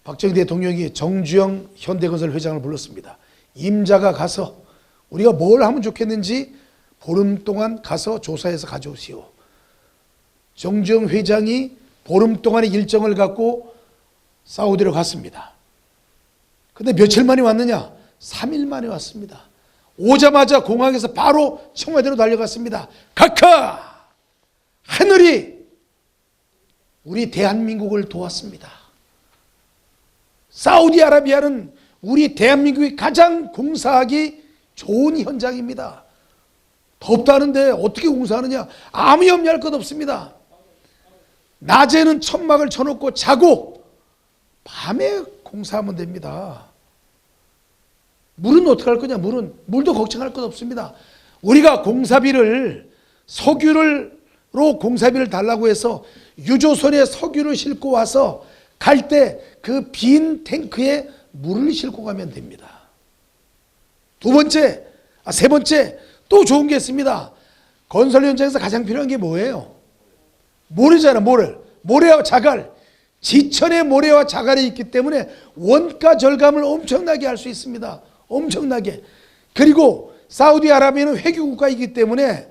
박정희 대통령이 정주영 현대건설 회장을 불렀습니다. 임자가 가서 우리가 뭘 하면 좋겠는지 보름 동안 가서 조사해서 가져오시오. 정주영 회장이 보름 동안의 일정을 갖고 사우디로 갔습니다. 근데 며칠 만에 왔느냐? 3일 만에 왔습니다. 오자마자 공항에서 바로 청와대로 달려갔습니다. 각하! 하늘이 우리 대한민국을 도왔습니다. 사우디아라비아는 우리 대한민국이 가장 공사하기 좋은 현장입니다. 덥다는데 어떻게 공사하느냐? 아무 염려할 것 없습니다. 낮에는 천막을 쳐놓고 자고 밤에 공사하면 됩니다. 물은 어떻게 할 거냐? 물도 걱정할 것 없습니다. 우리가 공사비를 석유로 공사비를 달라고 해서 유조선에 석유를 싣고 와서 갈 때 그 빈 탱크에 물을 싣고 가면 됩니다. 세 번째 또 좋은 게 있습니다. 건설 현장에서 가장 필요한 게 뭐예요? 모래잖아. 모래와 자갈. 지천에 모래와 자갈이 있기 때문에 원가 절감을 엄청나게 할 수 있습니다. 엄청나게. 그리고 사우디아라비아는 회교 국가이기 때문에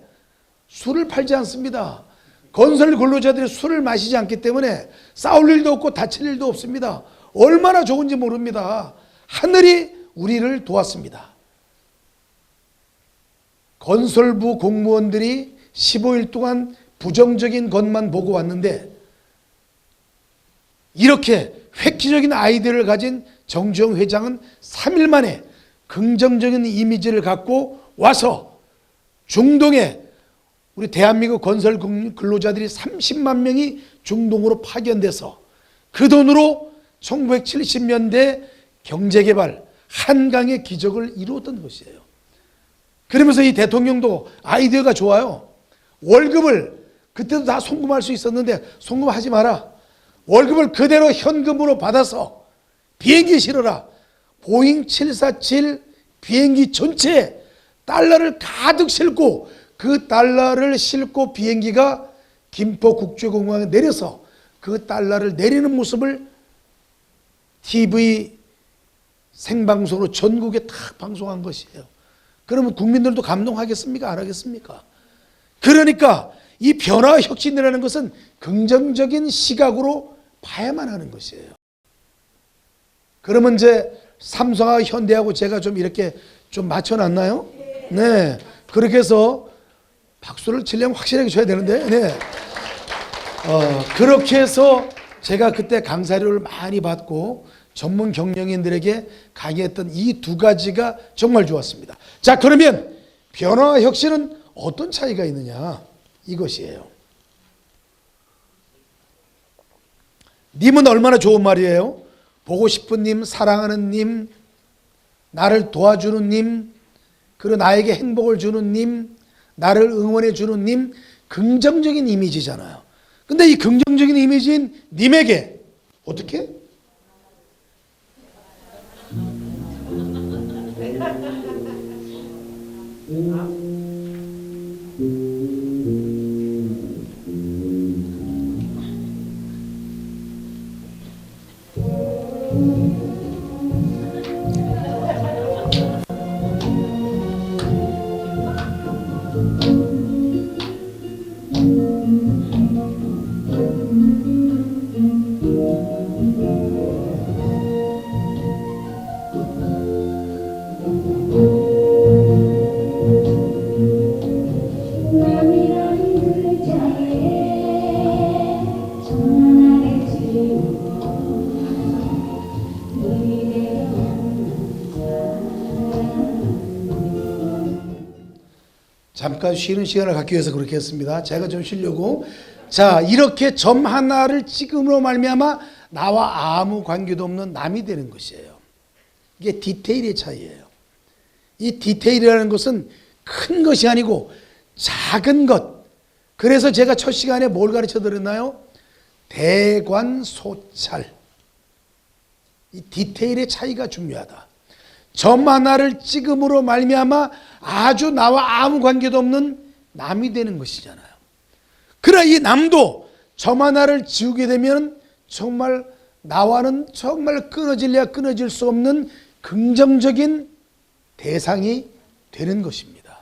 술을 팔지 않습니다. 건설 근로자들이 술을 마시지 않기 때문에 싸울 일도 없고 다칠 일도 없습니다. 얼마나 좋은지 모릅니다. 하늘이 우리를 도왔습니다. 건설부 공무원들이 15일 동안 부정적인 것만 보고 왔는데 이렇게 획기적인 아이디어를 가진 정주영 회장은 3일 만에 긍정적인 이미지를 갖고 와서 중동에 우리 대한민국 건설 근로자들이 30만 명이 중동으로 파견돼서 그 돈으로 1970년대 경제개발 한강의 기적을 이루었던 것이에요. 그러면서 이 대통령도 아이디어가 좋아요. 월급을 그때도 다 송금할 수 있었는데 송금하지 마라. 월급을 그대로 현금으로 받아서 비행기 실어라. 보잉 747 비행기 전체에 달러를 가득 싣고 그 달러를 싣고 비행기가 김포국제공항에 내려서 그 달러를 내리는 모습을 TV 생방송으로 전국에 딱 방송한 것이에요. 그러면 국민들도 감동하겠습니까? 안 하겠습니까? 그러니까 이 변화와 혁신이라는 것은 긍정적인 시각으로 봐야만 하는 것이에요. 그러면 이제 삼성하고 현대하고 제가 좀 이렇게 좀 맞춰놨나요? 네. 그렇게 해서 박수를 치려면 확실하게 쳐야 되는데, 네. 그렇게 해서 제가 그때 강사료를 많이 받고 전문 경영인들에게 강의했던 이 두 가지가 정말 좋았습니다. 자, 그러면 변화와 혁신은 어떤 차이가 있느냐? 이것이에요. 님은 얼마나 좋은 말이에요? 보고 싶은 님, 사랑하는 님, 나를 도와주는 님, 그리고 나에게 행복을 주는 님, 나를 응원해 주는 님, 긍정적인 이미지잖아요. 근데 이 긍정적인 이미지인 님에게 어떻게? 잠깐 쉬는 시간을 갖기 위해서 그렇게 했습니다. 제가 좀 쉬려고. 자, 이렇게 점 하나를 찍음으로 말미암아 나와 아무 관계도 없는 남이 되는 것이에요. 이게 디테일의 차이예요. 이 디테일이라는 것은 큰 것이 아니고 작은 것. 그래서 제가 첫 시간에 뭘 가르쳐 드렸나요? 대관소찰. 이 디테일의 차이가 중요하다. 점 하나를 찍음으로 말미암아 아주 나와 아무 관계도 없는 남이 되는 것이잖아요. 그러나 이 남도 점 하나를 지우게 되면 정말 나와는 정말 끊어질래야 끊어질 수 없는 긍정적인 대상이 되는 것입니다.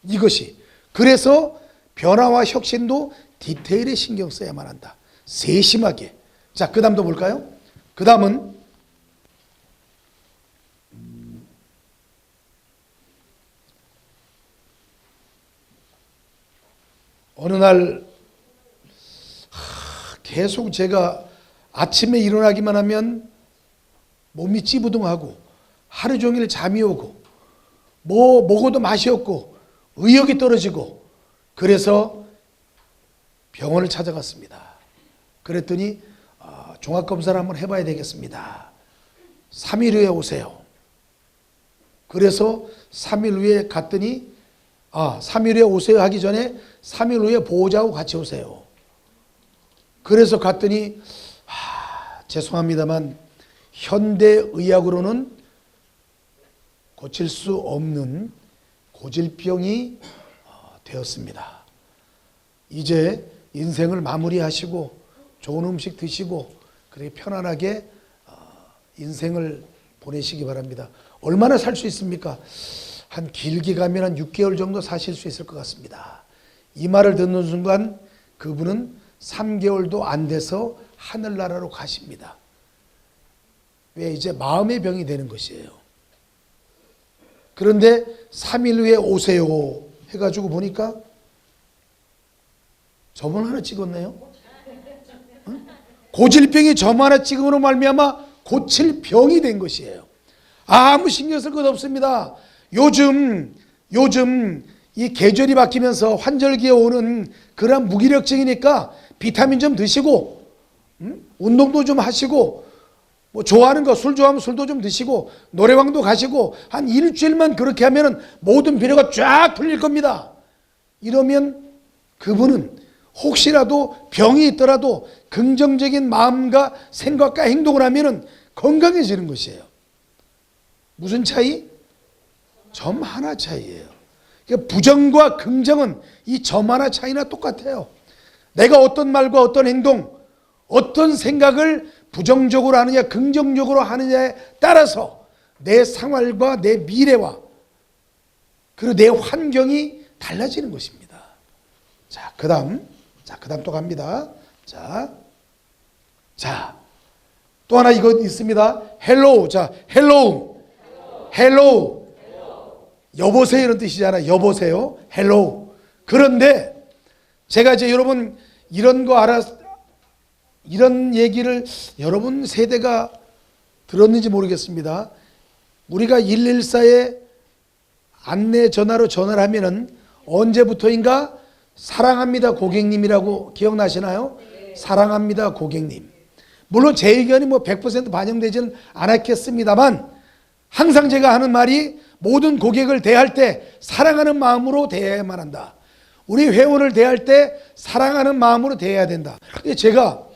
이것이 그래서 변화와 혁신도 디테일에 신경 써야만 한다. 세심하게. 자, 그 다음도 볼까요? 그 다음은 어느 날 계속 제가 아침에 일어나기만 하면 몸이 찌부둥하고 하루 종일 잠이 오고 뭐 먹어도 맛이 없고 의욕이 떨어지고 그래서 병원을 찾아갔습니다. 그랬더니 종합검사를 한번 해봐야 되겠습니다. 3일 후에 오세요. 그래서 3일 후에 갔더니 3일 후에 오세요 하기 전에 3일 후에 보호자하고 같이 오세요. 그래서 갔더니 죄송합니다만 현대의학으로는 고칠 수 없는 고질병이 되었습니다. 이제 인생을 마무리하시고 좋은 음식 드시고 그렇게 편안하게 인생을 보내시기 바랍니다. 얼마나 살 수 있습니까? 한 길게 가면 한 6개월 정도 사실 수 있을 것 같습니다. 이 말을 듣는 순간 그분은 3개월도 안 돼서 하늘나라로 가십니다. 왜? 이제 마음의 병이 되는 것이에요. 그런데 3일 후에 오세요 해가지고 보니까 점 하나 찍었네요. 고질병이 점 하나 찍음으로 말미암아 고칠 병이 된 것이에요. 아무 신경 쓸 것 없습니다. 요즘 이 계절이 바뀌면서 환절기에 오는 그런 무기력증이니까 비타민 좀 드시고 운동도 좀 하시고 뭐 좋아하는 거 술 좋아하면 술도 좀 드시고 노래방도 가시고 한 일주일만 그렇게 하면 모든 비료가 쫙 풀릴 겁니다. 이러면 그분은 혹시라도 병이 있더라도 긍정적인 마음과 생각과 행동을 하면 건강해지는 것이에요. 무슨 차이? 점 하나 차이예요. 그러니까 부정과 긍정은 이 점 하나 차이나 똑같아요. 내가 어떤 말과 어떤 행동, 어떤 생각을 부정적으로 하느냐 긍정적으로 하느냐에 따라서 내 생활과 내 미래와 그리고 내 환경이 달라지는 것입니다. 자, 그 다음 또 갑니다. 자, 또 하나 이거 있습니다. 헬로우. 자, 헬로우. 여보세요 이런 뜻이잖아요. 여보세요. 헬로우. 그런데 제가 이제 여러분 이런 얘기를 여러분 세대가 들었는지 모르겠습니다. 우리가 114에 안내 전화로 전화를 하면은 언제부터인가 사랑합니다 고객님이라고 기억나시나요? 네. 사랑합니다 고객님. 물론 제 의견이 뭐 100% 반영되지는 않았겠습니다만 항상 제가 하는 말이 모든 고객을 대할 때 사랑하는 마음으로 대해야만 한다. 우리 회원을 대할 때 사랑하는 마음으로 대해야 된다. 제가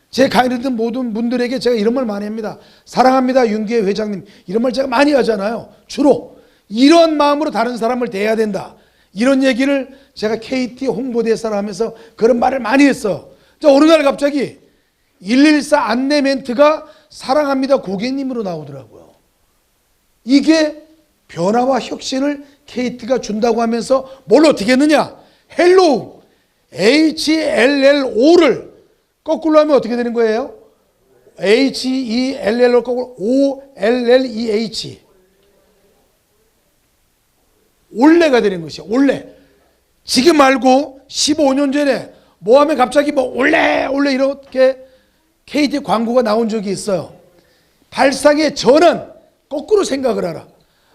제 강의를 듣는 모든 분들에게 제가 이런 말 많이 합니다. 사랑합니다 윤기회 회장님 이런 말 제가 많이 하잖아요. 주로 이런 마음으로 다른 사람을 대해야 된다. 이런 얘기를 제가 KT 홍보대사를 하면서 그런 말을 많이 했어요. 어느 날 갑자기 114 안내 멘트가 사랑합니다 고객님으로 나오더라고요. 이게 변화와 혁신을 KT가 준다고 하면서 뭘 어떻게 했느냐? 헬로우, HLLO를 거꾸로 하면 어떻게 되는 거예요? HELLO 거꾸로 OLLEH. 올레가 되는 것이야. 올레. 지금 말고 15년 전에 뭐 하면 갑자기 뭐 올레 이렇게 KT 광고가 나온 적이 있어요. 발상의 전환, 거꾸로 생각을 하라.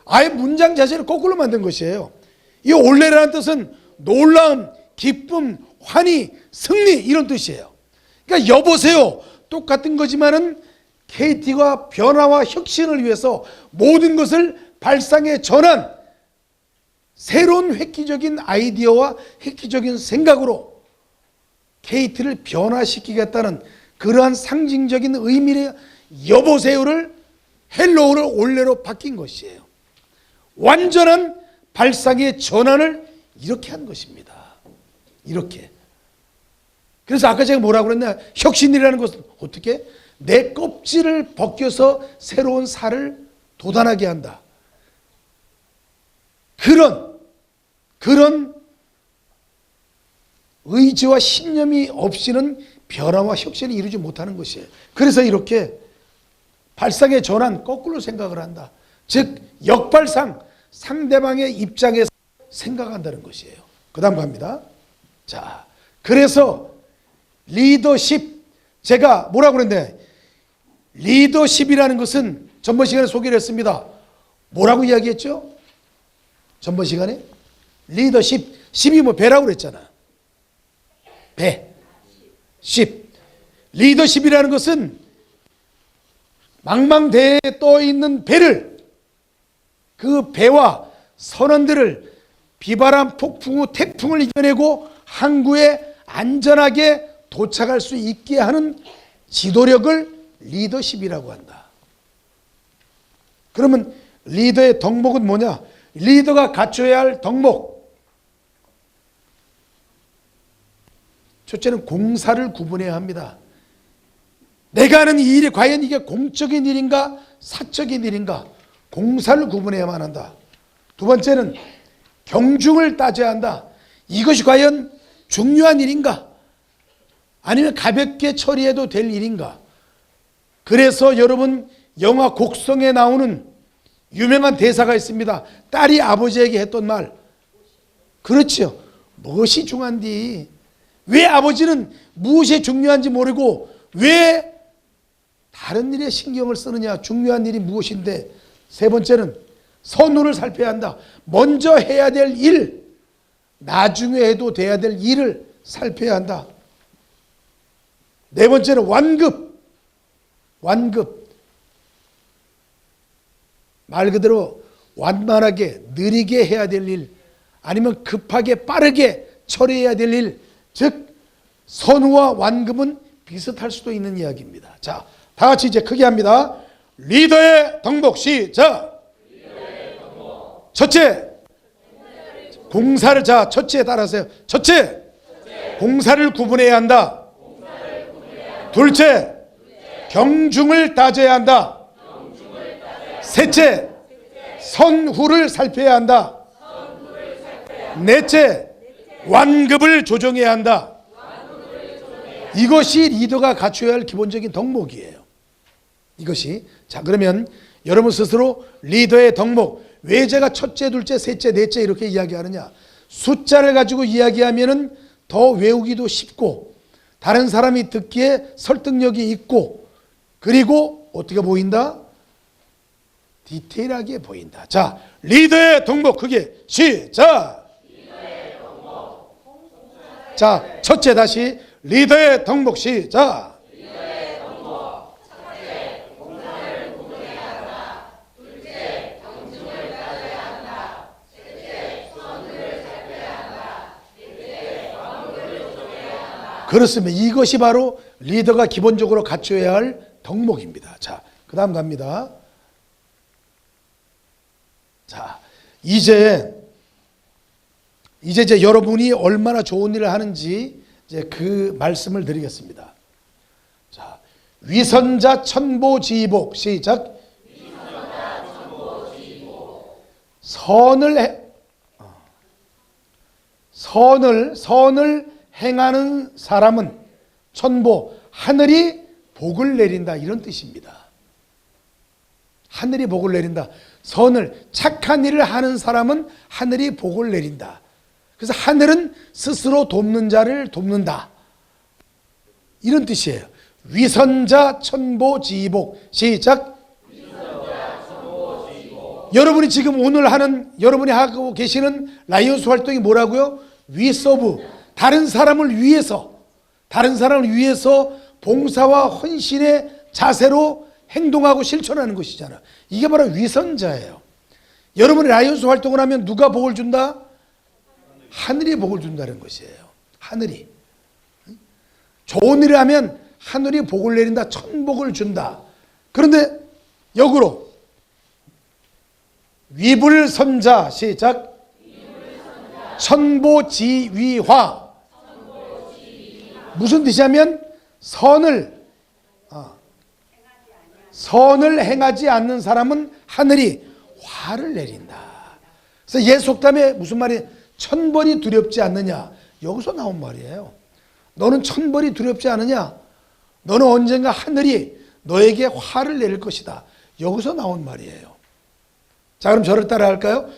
아예 문장 자체를 거꾸로 만든 것이에요. 이 올레라는 뜻은 놀라움, 기쁨, 환희, 승리 이런 뜻이에요. 그러니까 여보세요. 똑같은 거지만은 KT가 변화와 혁신을 위해서 모든 것을 발상의 전환, 새로운 획기적인 아이디어와 획기적인 생각으로 KT를 변화시키겠다는 그러한 상징적인 의미의 여보세요를 헬로우를 올레로 바뀐 것이에요. 완전한 발상의 전환을 이렇게 한 것입니다. 이렇게. 그래서 아까 제가 뭐라고 그랬냐? 혁신이라는 것은 어떻게? 내 껍질을 벗겨서 새로운 살을 돋아나게 한다. 그런 의지와 신념이 없이는 변화와 혁신을 이루지 못하는 것이에요. 그래서 이렇게 발상의 전환, 거꾸로 생각을 한다. 즉 역발상, 상대방의 입장에서 생각한다는 것이에요. 그 다음 갑니다. 자, 그래서 리더십, 제가 뭐라고 그랬는데 리더십이라는 것은 전번 시간에 소개를 했습니다. 뭐라고 이야기했죠? 전번 시간에 리더십, 십이 뭐 배라고 그랬잖아. 배, 십. 리더십이라는 것은 망망대해에 떠 있는 배를, 그 배와 선원들을 비바람, 폭풍 후 태풍을 이겨내고 항구에 안전하게 도착할 수 있게 하는 지도력을 리더십이라고 한다. 그러면 리더의 덕목은 뭐냐? 리더가 갖춰야 할 덕목. 첫째는 공사를 구분해야 합니다. 내가 하는 이 일이 과연 이게 공적인 일인가 사적인 일인가, 공사를 구분해야만 한다. 두 번째는 경중을 따져야 한다. 이것이 과연 중요한 일인가 아니면 가볍게 처리해도 될 일인가. 그래서 여러분 영화 곡성에 나오는 유명한 대사가 있습니다. 딸이 아버지에게 했던 말, 그렇죠. 무엇이 중요한디? 왜 아버지는 무엇이 중요한지 모르고 왜 다른 일에 신경을 쓰느냐? 중요한 일이 무엇인데? 세 번째는 선후를 살펴야 한다. 먼저 해야 될 일, 나중에 해도 돼야 될 일을 살펴야 한다. 네 번째는 완급. 말 그대로 완만하게 느리게 해야 될 일, 아니면 급하게 빠르게 처리해야 될 일, 즉 선후와 완급은 비슷할 수도 있는 이야기입니다. 자, 다 같이 이제 크게 합니다. 리더의 덕목, 시작. 첫째, 공사를, 자, 첫째에 따라서요. 첫째, 공사를 구분해야 한다. 둘째, 경중을 따져야 한다. 셋째, 선후를 살펴야 한다. 넷째, 완급을 조정해야 한다. 이것이 리더가 갖춰야 할 기본적인 덕목이에요. 이것이. 자, 그러면 여러분 스스로 리더의 덕목, 왜 제가 첫째, 둘째, 셋째, 넷째 이렇게 이야기하느냐? 숫자를 가지고 이야기하면은 더 외우기도 쉽고 다른 사람이 듣기에 설득력이 있고, 그리고 어떻게 보인다? 디테일하게 보인다. 자, 리더의 덕목 크게 시작. 자, 첫째 다시 리더의 덕목 시작. 그렇습니다. 이것이 바로 리더가 기본적으로 갖춰야 할 덕목입니다. 자, 그 다음 갑니다. 자, 이제 여러분이 얼마나 좋은 일을 하는지 이제 그 말씀을 드리겠습니다. 자, 위선자 천보지복 시작. 선을 행하는 사람은 천보, 하늘이 복을 내린다, 이런 뜻입니다. 하늘이 복을 내린다. 착한 일을 하는 사람은 하늘이 복을 내린다. 그래서 하늘은 스스로 돕는 자를 돕는다, 이런 뜻이에요. 위선자 천보지복 시작. 여러분이 지금 오늘 하는, 여러분이 하고 계시는 라이온스 활동이 뭐라고요? We serve. 다른 사람을 위해서 봉사와 헌신의 자세로 행동하고 실천하는 것이잖아. 이게 바로 위선자예요. 여러분이 라이온스 활동을 하면 누가 복을 준다? 하늘이 복을 준다는 것이에요. 하늘이. 좋은 일을 하면 하늘이 복을 내린다. 천복을 준다. 그런데 역으로 위불선자, 시작. 천보지위화. 무슨 뜻이냐면 선을 행하지 않는 사람은 하늘이 화를 내린다. 그래서 옛 속담에 무슨 말이, 천벌이 두렵지 않느냐, 여기서 나온 말이에요. 너는 천벌이 두렵지 않으냐? 너는 언젠가 하늘이 너에게 화를 내릴 것이다. 여기서 나온 말이에요. 자, 그럼 저를 따라 할까요?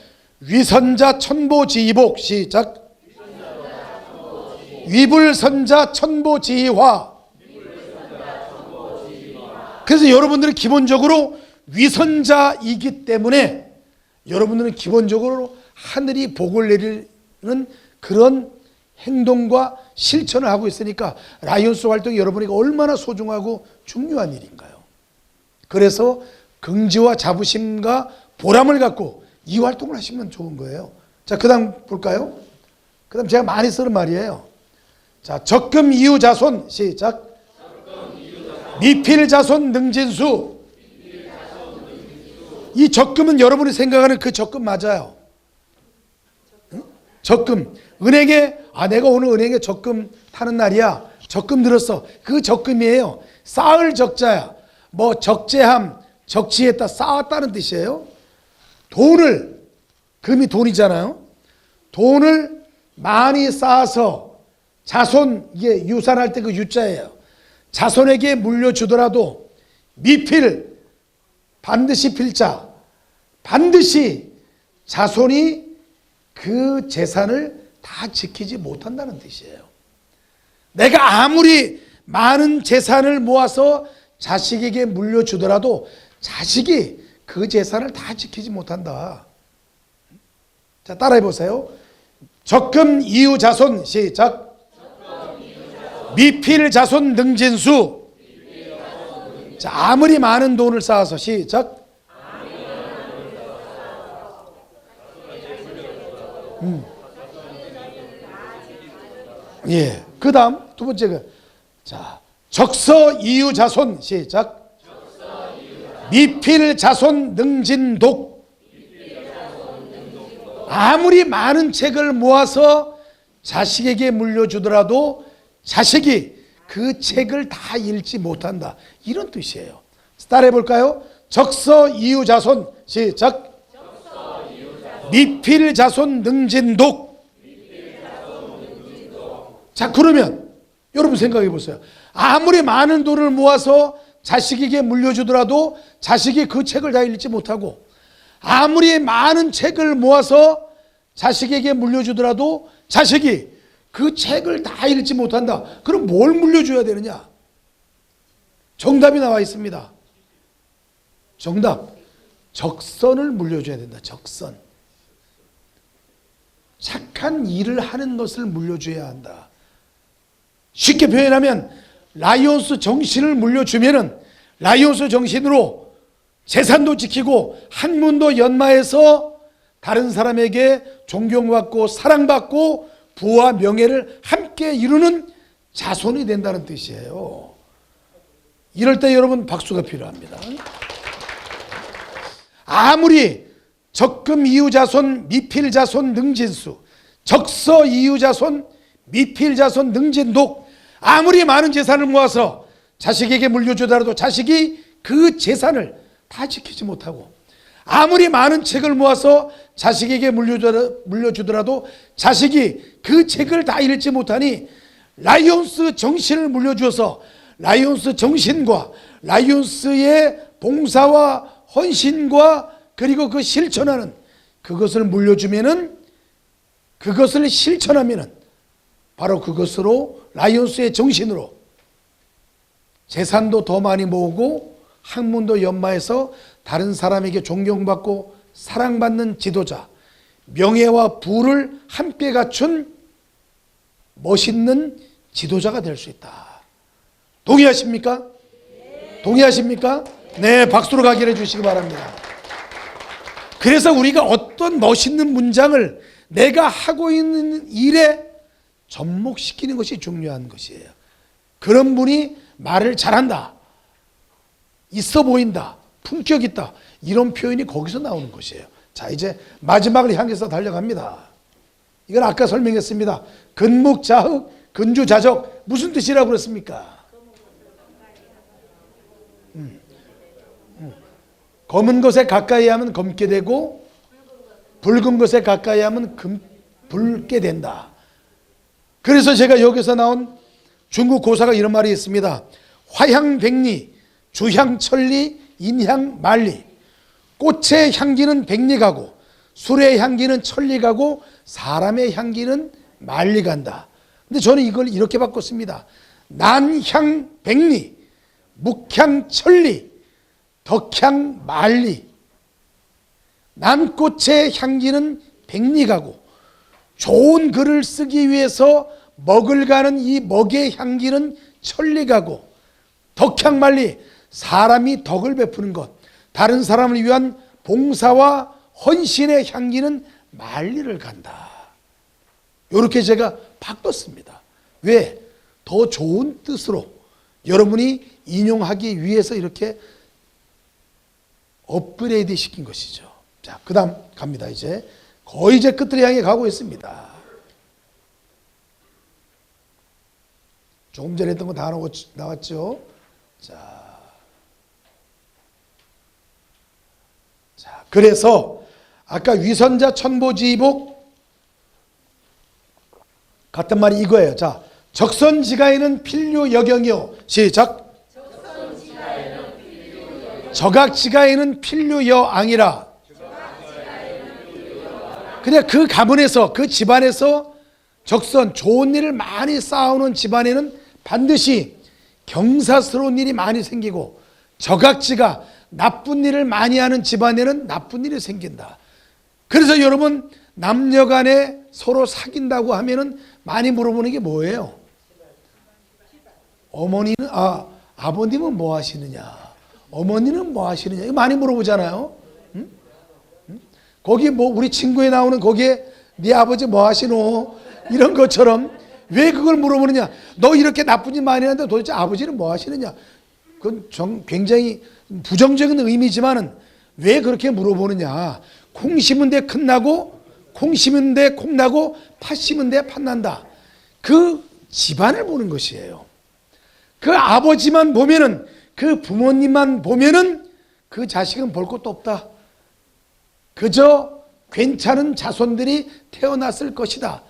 위선자 천보지이복, 시작. 위불선자 천보지이화. 그래서 여러분들은 기본적으로 위선자이기 때문에 여러분들은 기본적으로 하늘이 복을 내리는 그런 행동과 실천을 하고 있으니까 라이온스 활동이 여러분에게 얼마나 소중하고 중요한 일인가요? 그래서 긍지와 자부심과 보람을 갖고 이 활동을 하시면 좋은 거예요. 자, 그 다음 볼까요? 그 다음 제가 많이 쓰는 말이에요. 자, 적금 이유 자손, 시작. 미필 자손 능진수. 이 적금은 여러분이 생각하는 그 적금 맞아요. 응? 적금. 은행에, 내가 오늘 은행에 적금 타는 날이야. 적금 들었어. 그 적금이에요. 쌓을 적자야. 뭐 적재함, 적치했다, 쌓았다는 뜻이에요. 돈을, 금이 돈이잖아요. 돈을 많이 쌓아서 자손, 이게 유산할 때 그 유자예요. 자손에게 물려주더라도 미필, 반드시 필자, 반드시 자손이 그 재산을 다 지키지 못한다는 뜻이에요. 내가 아무리 많은 재산을 모아서 자식에게 물려주더라도 자식이 그 재산을 다 지키지 못한다. 자, 따라해 보세요. 적금 이유 자손, 시작. 미필 자손 능진수. 자, 아무리 많은 돈을 쌓아서, 시작. 예. 그 다음 두 번째가, 자, 적서 이유 자손, 시작. 미필 자손 능진독. 아무리 많은 책을 모아서 자식에게 물려주더라도 자식이 그 책을 다 읽지 못한다. 이런 뜻이에요. 따라해 볼까요? 적서 이유 자손, 시작. 미필 자손 능진독. 자, 그러면 여러분 생각해 보세요. 아무리 많은 돈을 모아서 자식에게 물려주더라도 자식이 그 책을 다 읽지 못하고, 아무리 많은 책을 모아서 자식에게 물려주더라도 자식이 그 책을 다 읽지 못한다. 그럼 뭘 물려줘야 되느냐? 정답이 나와 있습니다. 정답. 적선을 물려줘야 된다. 적선. 착한 일을 하는 것을 물려줘야 한다. 쉽게 표현하면 라이온스 정신을 물려주면은 라이온스 정신으로 재산도 지키고 한문도 연마해서 다른 사람에게 존경받고 사랑받고 부와 명예를 함께 이루는 자손이 된다는 뜻이에요. 이럴 때 여러분 박수가 필요합니다. 아무리 적금 이유 자손, 미필 자손, 능진수, 적서 이유 자손, 미필 자손, 능진독, 아무리 많은 재산을 모아서 자식에게 물려주더라도 자식이 그 재산을 다 지키지 못하고, 아무리 많은 책을 모아서 자식에게 물려주더라도 자식이 그 책을 다 읽지 못하니 라이온스 정신을 물려주어서 라이온스 정신과 라이온스의 봉사와 헌신과 그리고 그 실천하는 그것을 물려주면은, 그것을 실천하면은 바로 그것으로 라이온스의 정신으로 재산도 더 많이 모으고 학문도 연마해서 다른 사람에게 존경받고 사랑받는 지도자, 명예와 부를 함께 갖춘 멋있는 지도자가 될 수 있다. 동의하십니까? 동의하십니까? 네, 박수로 가기를 해주시기 바랍니다. 그래서 우리가 어떤 멋있는 문장을 내가 하고 있는 일에 접목시키는 것이 중요한 것이에요. 그런 분이 말을 잘한다, 있어 보인다, 품격 있다, 이런 표현이 거기서 나오는 것이에요. 자, 이제 마지막을 향해서 달려갑니다. 이건 아까 설명했습니다. 근묵자흑, 근주자적, 무슨 뜻이라고 그랬습니까? 검은 것에 가까이 하면 검게 되고 붉은 것에 가까이 하면 붉게 된다. 그래서 제가 여기서 나온 중국 고사가 이런 말이 있습니다. 화향백리, 주향천리, 인향만리. 꽃의 향기는 백리 가고 술의 향기는 천리 가고 사람의 향기는 만리 간다. 근데 저는 이걸 이렇게 바꿨습니다. 난향백리, 묵향천리, 덕향만리. 난꽃의 향기는 백리 가고 좋은 글을 쓰기 위해서 먹을 가는 이 먹의 향기는 천리 가고 덕향만리, 사람이 덕을 베푸는 것, 다른 사람을 위한 봉사와 헌신의 향기는 만리를 간다. 이렇게 제가 바꿨습니다. 왜? 더 좋은 뜻으로 여러분이 인용하기 위해서 이렇게 업그레이드 시킨 것이죠. 자, 그 다음 갑니다. 이제 거의 이제 끝을 향해 가고 있습니다. 조금 전에 했던 거 다 나왔죠. 자, 그래서 아까 위선자 천보지복 같은 말이 이거예요. 자, 적선지가에는 필류여경이요. 시작. 적악지가에는 필류여앙이라. 그냥 그 가문에서, 그 집안에서 적선, 좋은 일을 많이 쌓아오는 집안에는 반드시 경사스러운 일이 많이 생기고, 적악지가 나쁜 일을 많이 하는 집안에는 나쁜 일이 생긴다. 그래서 여러분, 남녀 간에 서로 사귄다고 하면은 많이 물어보는 게 뭐예요? 어머니는, 아버님은 뭐 하시느냐? 어머니는 뭐 하시느냐? 이거 많이 물어보잖아요. 응? 응? 거기 뭐 우리 친구에 나오는 거기에 네 아버지 뭐 하시노? 이런 것처럼 왜 그걸 물어보느냐? 너 이렇게 나쁜 일 많이 하는데 도대체 아버지는 뭐 하시느냐? 그건 굉장히 부정적인 의미지만은 왜 그렇게 물어보느냐? 콩 심은 데 큰 나고, 콩 심은 데 콩 나고, 팥 심은 데 팥 난다. 그 집안을 보는 것이에요. 그 아버지만 보면은, 그 부모님만 보면은 그 자식은 볼 것도 없다. 그저 괜찮은 자손들이 태어났을 것이다.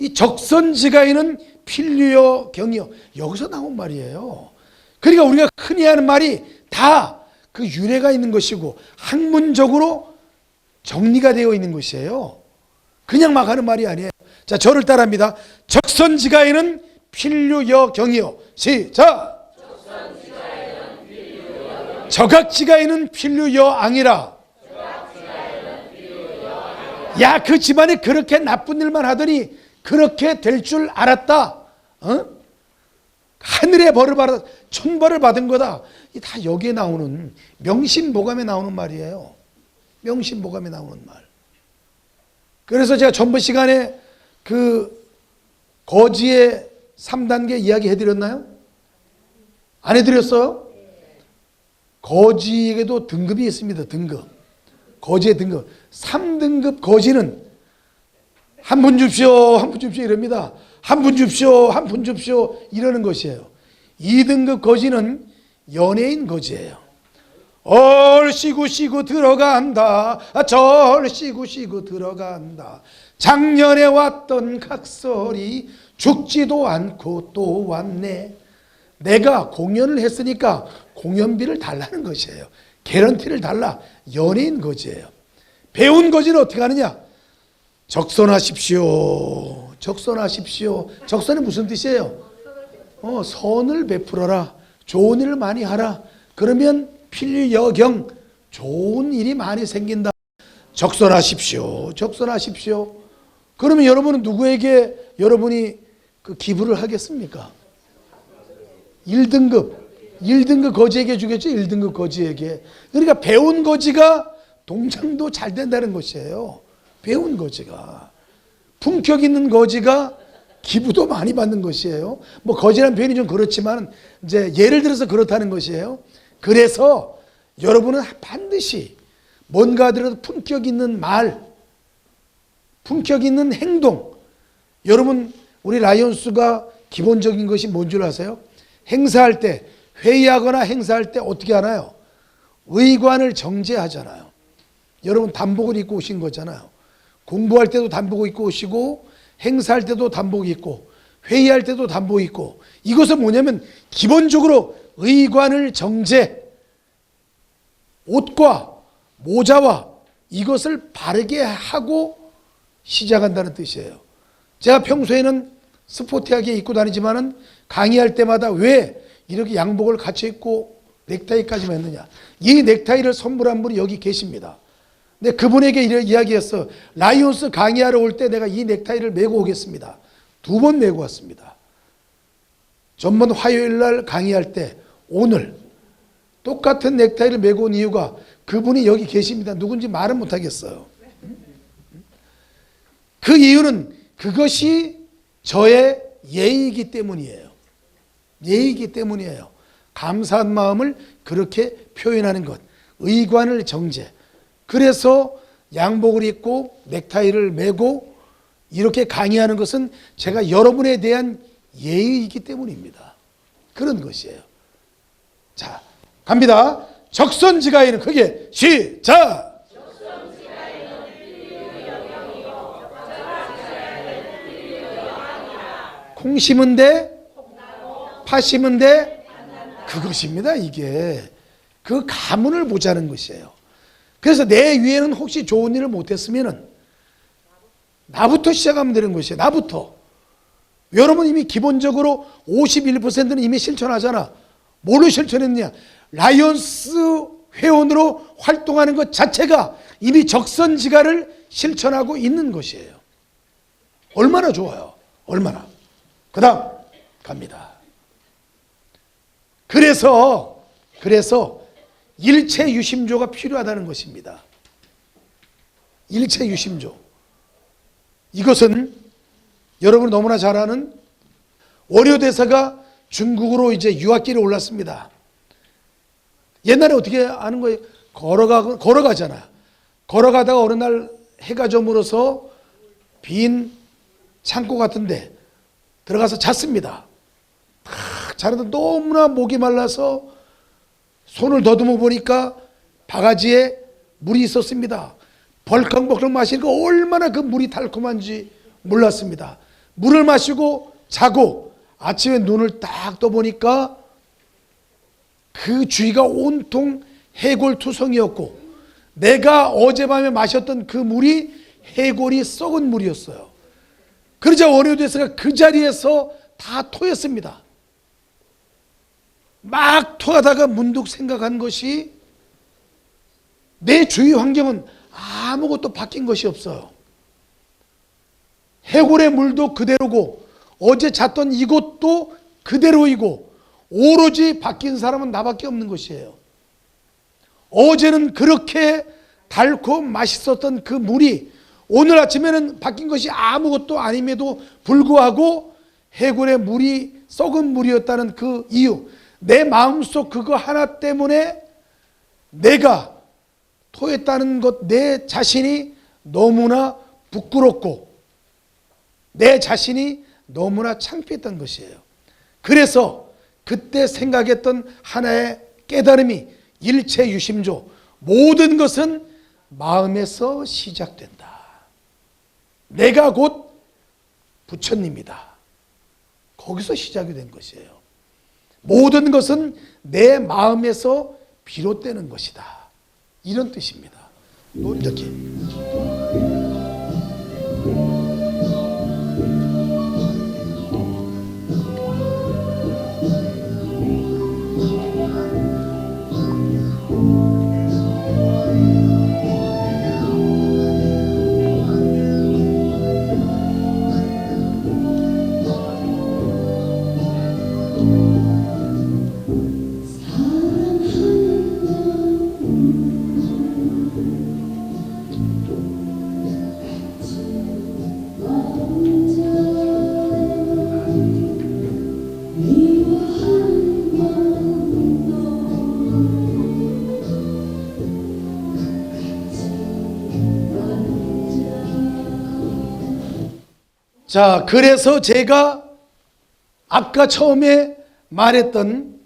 이 적선지가에는 필류여 경이여, 여기서 나온 말이에요. 그러니까 우리가 흔히 하는 말이 다 그 유래가 있는 것이고 학문적으로 정리가 되어 있는 것이에요. 그냥 막 하는 말이 아니에요. 자, 저를 따라합니다. 적선지가에는 필류여 경이여. 시작. 적악지가에는 필류여 앙이라. 야, 그 집안에 그렇게 나쁜 일만 하더니 그렇게 될 줄 알았다. 하늘의 벌을 받아 천벌을 받은 거다. 이 다 여기에 나오는 명심보감에 나오는 말이에요. 명심보감에 나오는 말. 그래서 제가 전번 시간에 그 거지의 3단계 이야기 해드렸나요? 안 해드렸어요? 거지에게도 등급이 있습니다. 등급. 거지의 등급. 3등급 거지는 한 푼 줍시오, 한 푼 줍시오 이럽니다. 한 푼 줍시오, 한 푼 줍시오 이러는 것이에요. 2등급 거지는 연예인 거지예요. 얼씨구 들어간다. 절씨구 들어간다. 작년에 왔던 각설이 죽지도 않고 또 왔네. 내가 공연을 했으니까 공연비를 달라는 것이에요. 개런티를 달라. 연예인 거지예요. 배운 거지는 어떻게 하느냐? 적선하십시오. 적선하십시오. 적선이 무슨 뜻이에요? 선을 베풀어라. 좋은 일을 많이 하라. 그러면 필유여경, 좋은 일이 많이 생긴다. 적선하십시오. 적선하십시오. 그러면 여러분은 누구에게 여러분이 그 기부를 하겠습니까? 1등급 거지에게 주겠죠. 1등급 거지에게. 그러니까 배운 거지가 동창도 잘 된다는 것이에요. 배운 거지가. 품격 있는 거지가 기부도 많이 받는 것이에요. 뭐 거지라는 표현이 좀 그렇지만 이제 예를 들어서 그렇다는 것이에요. 그래서 여러분은 반드시 뭔가 하더라도 품격 있는 말, 품격 있는 행동. 여러분 우리 라이온스가 기본적인 것이 뭔 줄 아세요? 행사할 때, 회의하거나 행사할 때 어떻게 하나요? 의관을 정제하잖아요. 여러분 단복을 입고 오신 거잖아요. 공부할 때도 단복 입고 오시고 행사할 때도 단복 입고 회의할 때도 단복 입고. 이것은 뭐냐면 기본적으로 의관을 정제, 옷과 모자와 이것을 바르게 하고 시작한다는 뜻이에요. 제가 평소에는 스포티하게 입고 다니지만은 강의할 때마다 왜 이렇게 양복을 같이 입고 넥타이까지만 했느냐. 이 넥타이를 선물한 분이 여기 계십니다. 근데 그분에게 이렇게 이야기했어. 라이온스 강의하러 올 때 내가 이 넥타이를 메고 오겠습니다. 2번 메고 왔습니다. 전번 화요일 날 강의할 때 오늘 똑같은 넥타이를 메고 온 이유가 그분이 여기 계십니다. 누군지 말은 못하겠어요. 그 이유는 그것이 저의 예의이기 때문이에요. 예의이기 때문이에요. 감사한 마음을 그렇게 표현하는 것. 의관을 정제. 그래서 양복을 입고 넥타이를 메고 이렇게 강의하는 것은 제가 여러분에 대한 예의이기 때문입니다. 그런 것이에요. 자, 갑니다. 적선지가에는 크게 시작. 콩 심은 데, 파 심은 데, 그것입니다. 이게 그 가문을 보자는 것이에요. 그래서 내 위에는 혹시 좋은 일을 못했으면은 나부터 시작하면 되는 것이에요. 나부터. 여러분 이미 기본적으로 51%는 이미 실천하잖아. 뭘로 실천했느냐? 라이온스 회원으로 활동하는 것 자체가 이미 적선지가를 실천하고 있는 것이에요. 얼마나 좋아요. 얼마나. 그 다음 갑니다. 그래서 일체 유심조가 필요하다는 것입니다. 일체 유심조. 이것은 여러분 너무나 잘 아는 원효대사가 중국으로 이제 유학길에 올랐습니다. 옛날에 어떻게 하는 거예요? 걸어가잖아. 걸어가다가 어느 날 해가 저물어서 빈 창고 같은데 들어가서 잤습니다. 자는데 너무나 목이 말라서 손을 더듬어 보니까 바가지에 물이 있었습니다. 벌컥벌컥 마시니까 얼마나 그 물이 달콤한지 몰랐습니다. 물을 마시고 자고 아침에 눈을 딱 떠보니까 그 주위가 온통 해골투성이었고 내가 어젯밤에 마셨던 그 물이 해골이 썩은 물이었어요. 그러자 원효대사가 그 자리에서 다 토했습니다. 막 토하다가 문득 생각한 것이 내 주위 환경은 아무것도 바뀐 것이 없어요. 해골의 물도 그대로고 어제 잤던 이곳도 그대로이고 오로지 바뀐 사람은 나밖에 없는 것이에요. 어제는 그렇게 달콤 맛있었던 그 물이 오늘 아침에는 바뀐 것이 아무것도 아님에도 불구하고 해골의 물이 썩은 물이었다는 그 이유, 내 마음속 그거 하나 때문에 내가 토했다는 것, 내 자신이 너무나 부끄럽고 내 자신이 너무나 창피했던 것이에요. 그래서 그때 생각했던 하나의 깨달음이 일체 유심조, 모든 것은 마음에서 시작된다. 내가 곧 부처님이다. 거기서 시작이 된 것이에요. 모든 것은 내 마음에서 비롯되는 것이다. 이런 뜻입니다. 이렇게. 자, 그래서 제가 아까 처음에 말했던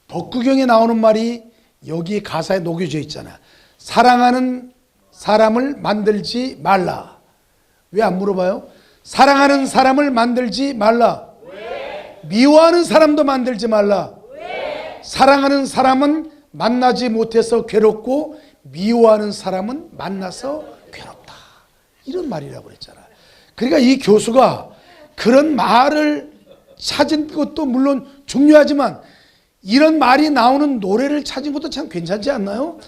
법구경에 나오는 말이 여기 가사에 녹여져 있잖아. 사랑하는 사람을 만들지 말라. 왜 안 물어봐요? 사랑하는 사람을 만들지 말라. 왜? 미워하는 사람도 만들지 말라. 왜? 사랑하는 사람은 만나지 못해서 괴롭고 미워하는 사람은 만나서 괴롭다. 이런 말이라고 그랬잖아. 그러니까 이 교수가 그런 말을 찾은 것도 물론 중요하지만 이런 말이 나오는 노래를 찾은 것도 참 괜찮지 않나요?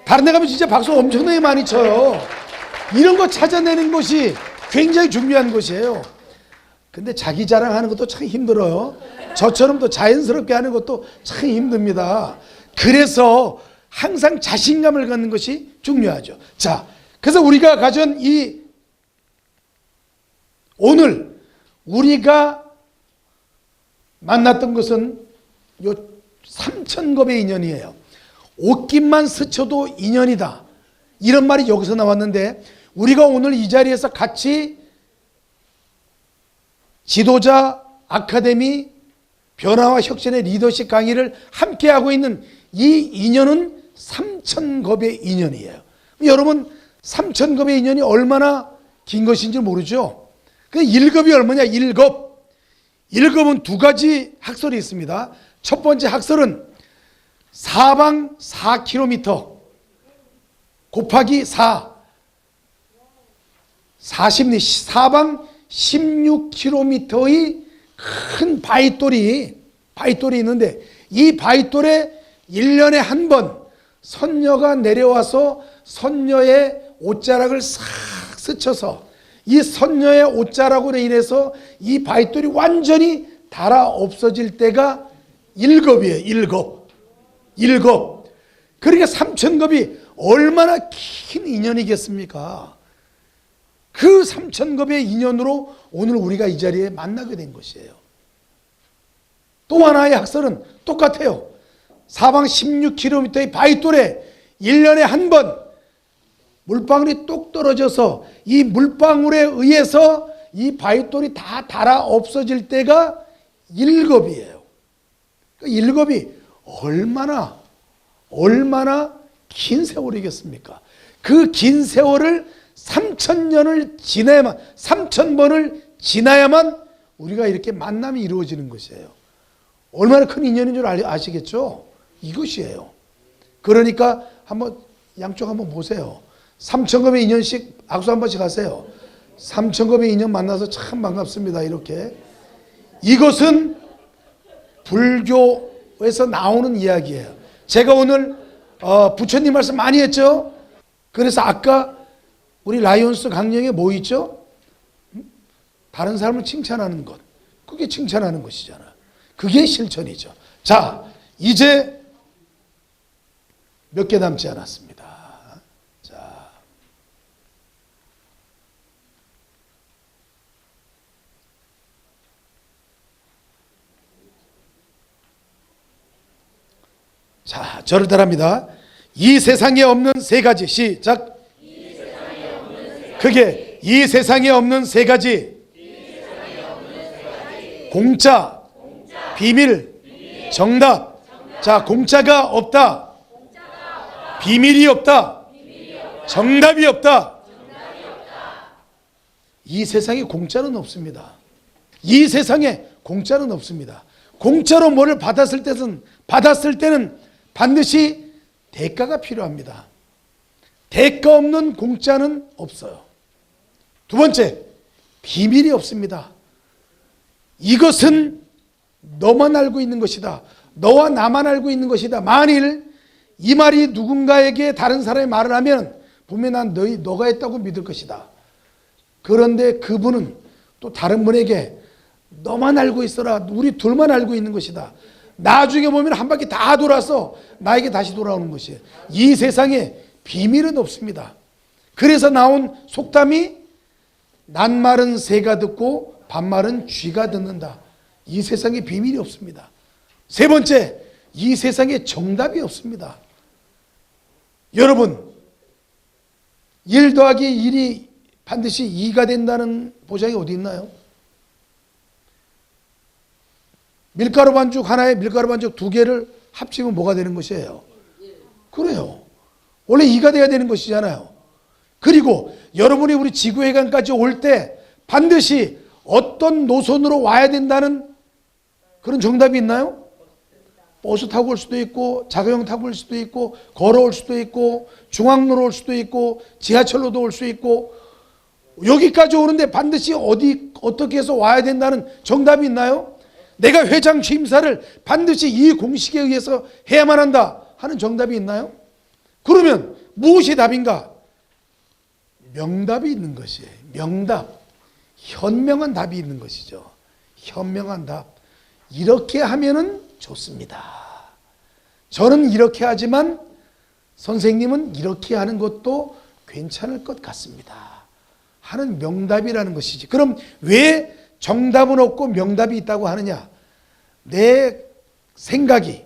다른 데 가면 진짜 박수 엄청나게 많이 쳐요. 이런 거 찾아내는 것이 굉장히 중요한 것이에요. 근데 자기 자랑하는 것도 참 힘들어요. 저처럼 또 자연스럽게 하는 것도 참 힘듭니다. 그래서 항상 자신감을 갖는 것이 중요하죠. 자, 그래서 우리가 가진 이 오늘 우리가 만났던 것은 요 3,000겁의 인연이에요. 옷깃만 스쳐도 인연이다. 이런 말이 여기서 나왔는데 우리가 오늘 이 자리에서 같이 지도자 아카데미 변화와 혁신의 리더십 강의를 함께하고 있는 이 인연은 3,000겁의 인연이에요. 여러분 3,000겁의 인연이 얼마나 긴 것인지 모르죠. 그 1겁이 얼마냐? 1겁. 1겁은 두 가지 학설이 있습니다. 첫 번째 학설은 사방 4km 곱하기 4 사방 16km의 큰 바위돌이 있는데 이 바위돌에 1년에 한 번 선녀가 내려와서 선녀의 옷자락을 싹 스쳐서 이 선녀의 옷자락으로 인해서 이 바위돌이 완전히 닳아 없어질 때가 1겁이에요. 1겁. 그러니까 3,000겁이 얼마나 긴 인연이겠습니까? 그 3,000겁의 인연으로 오늘 우리가 이 자리에 만나게 된 것이에요. 또 하나의 학설은 똑같아요. 사방 16km의 바위돌에 1년에 한 번 물방울이 뚝 떨어져서 이 물방울에 의해서 이 바위돌이 다 닳아 없어질 때가 1겁이에요. 1겁이 얼마나 긴 세월이겠습니까? 그 긴 세월을 3,000년을 지나야만 3,000번을 지나야만 우리가 이렇게 만남이 이루어지는 것이에요. 얼마나 큰 인연인 줄 아시겠죠? 이것이에요. 그러니까 한번 양쪽 한번 보세요. 3,000겁의 인연씩 악수 한 번씩 하세요. 3,000겁의 인연 만나서 참 반갑습니다. 이렇게. 이것은 불교에서 나오는 이야기예요. 제가 오늘 부처님 말씀 많이 했죠. 그래서 아까 우리 라이온스 강령에 뭐 있죠? 다른 사람을 칭찬하는 것. 그게 칭찬하는 것이잖아. 그게 실천이죠. 자, 이제 몇 개 남지 않았습니다. 자, 저를 따라합니다. 이 세상에 없는 세 가지. 시작. 그게 이 세상에 없는 세 가지. 공짜, 비밀, 정답. 자, 공짜가 없다. 비밀이 없다. 정답이 없다. 이 세상에 공짜는 없습니다. 이 세상에 공짜는 없습니다. 공짜로 뭐를 받았을 때는 반드시 대가가 필요합니다. 대가 없는 공짜는 없어요. 두 번째, 비밀이 없습니다. 이것은 너만 알고 있는 것이다. 너와 나만 알고 있는 것이다. 만일 이 말이 누군가에게 다른 사람이 말을 하면 분명히 난 너가 했다고 믿을 것이다. 그런데 그분은 또 다른 분에게 너만 알고 있어라. 우리 둘만 알고 있는 것이다. 나중에 보면 한 바퀴 다 돌아서 나에게 다시 돌아오는 것이에요. 이 세상에 비밀은 없습니다. 그래서 나온 속담이 낱말은 새가 듣고 반말은 쥐가 듣는다. 이 세상에 비밀이 없습니다. 세 번째, 이 세상에 정답이 없습니다. 여러분, 1 더하기 1이 반드시 2가 된다는 보장이 어디 있나요? 밀가루 반죽 하나에 밀가루 반죽 2개를 합치면 뭐가 되는 것이에요? 그래요. 원래 2가 돼야 되는 것이잖아요. 그리고 여러분이 우리 지구회관까지 올 때 반드시 어떤 노선으로 와야 된다는 그런 정답이 있나요? 버스 타고 올 수도 있고 자가용 타고 올 수도 있고 걸어올 수도 있고 중앙로로 올 수도 있고 지하철로도 올 수 있고 여기까지 오는데 반드시 어떻게 해서 와야 된다는 정답이 있나요? 내가 회장 취임사를 반드시 이 공식에 의해서 해야만 한다 하는 정답이 있나요? 그러면 무엇이 답인가? 명답이 있는 것이에요. 명답. 현명한 답이 있는 것이죠. 현명한 답. 이렇게 하면은 좋습니다. 저는 이렇게 하지만 선생님은 이렇게 하는 것도 괜찮을 것 같습니다. 하는 명답이라는 것이지. 그럼 왜 정답은 없고 명답이 있다고 하느냐? 내 생각이,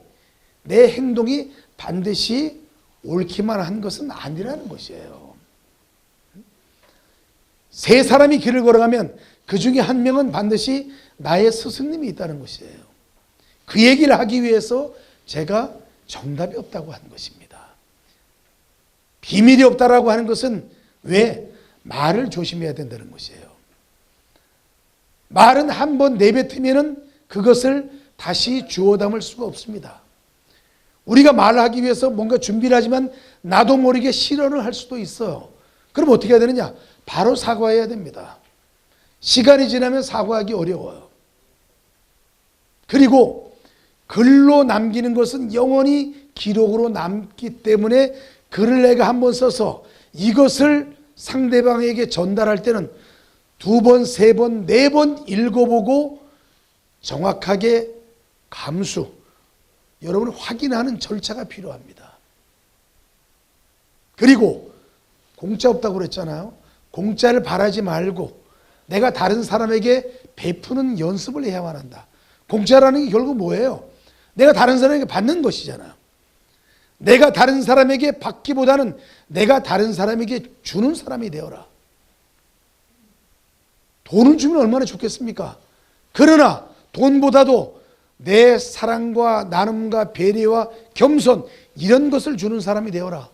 내 행동이 반드시 옳기만 한 것은 아니라는 것이에요. 세 사람이 길을 걸어가면 그 중에 한 명은 반드시 나의 스승님이 있다는 것이에요. 그 얘기를 하기 위해서 제가 정답이 없다고 하는 것입니다. 비밀이 없다라고 하는 것은 왜? 말을 조심해야 된다는 것이에요. 말은 한번 내뱉으면 그것을 다시 주워 담을 수가 없습니다. 우리가 말하기 위해서 뭔가 준비를 하지만 나도 모르게 실언을 할 수도 있어요. 그럼 어떻게 해야 되느냐? 바로 사과해야 됩니다. 시간이 지나면 사과하기 어려워요. 그리고 글로 남기는 것은 영원히 기록으로 남기 때문에 글을 내가 한번 써서 이것을 상대방에게 전달할 때는 2번, 3번, 4번 읽어보고 정확하게 감수, 여러분 확인하는 절차가 필요합니다. 그리고 공짜 없다고 그랬잖아요. 공짜를 바라지 말고 내가 다른 사람에게 베푸는 연습을 해야만 한다. 공짜라는 게 결국 뭐예요? 내가 다른 사람에게 받는 것이잖아요. 내가 다른 사람에게 받기보다는 내가 다른 사람에게 주는 사람이 되어라. 돈을 주면 얼마나 좋겠습니까? 그러나 돈보다도 내 사랑과 나눔과 배려와 겸손 이런 것을 주는 사람이 되어라.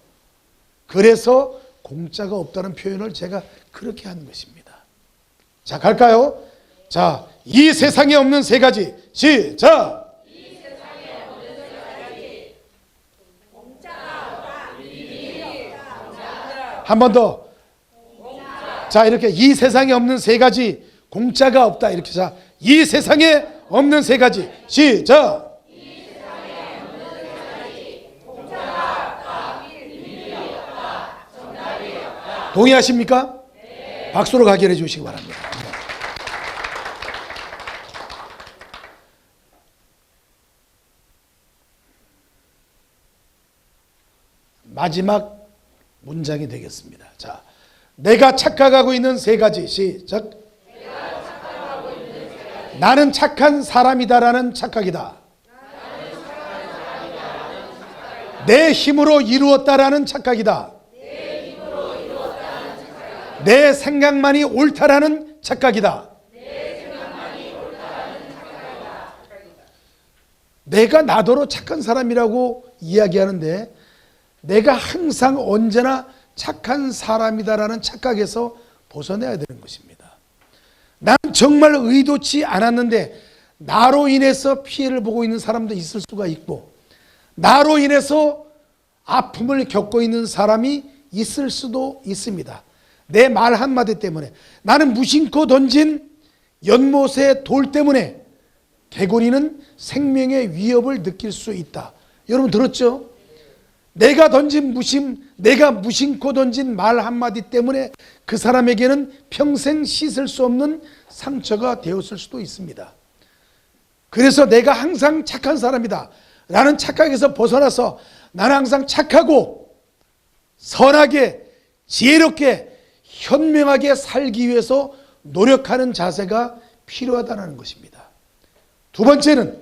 그래서 공짜가 없다는 표현을 제가 그렇게 하는 것입니다. 자, 갈까요? 자, 이 세상에 없는 3가지. 시작! 이 세상에 없는 3가지. 공짜가 한 번 더. 자, 이렇게 이 세상에 없는 3가지. 공짜가 없다. 이렇게. 자, 이 세상에 없는 3가지. 시작! 동의하십니까? 네. 박수로 가결해 주시기 바랍니다. 마지막 문장이 되겠습니다. 자, 내가 착각하고 있는 3가지. 시작. 나는 착한 사람이다라는 착각이다. 내 힘으로 이루었다라는 착각이다. 내 생각만이 옳다라는 착각이다. 내가 나더러 착한 사람이라고 이야기하는데 내가 항상 언제나 착한 사람이다라는 착각에서 벗어나야 되는 것입니다. 난 정말 의도치 않았는데 나로 인해서 피해를 보고 있는 사람도 있을 수가 있고 나로 인해서 아픔을 겪고 있는 사람이 있을 수도 있습니다. 내 말 한마디 때문에 나는 무심코 던진 연못의 돌 때문에 개구리는 생명의 위협을 느낄 수 있다. 여러분 들었죠? 내가 무심코 던진 말 한마디 때문에 그 사람에게는 평생 씻을 수 없는 상처가 되었을 수도 있습니다. 그래서 내가 항상 착한 사람이다 라는 착각에서 벗어나서 나는 항상 착하고 선하게 지혜롭게 현명하게 살기 위해서 노력하는 자세가 필요하다는 것입니다. 2번째는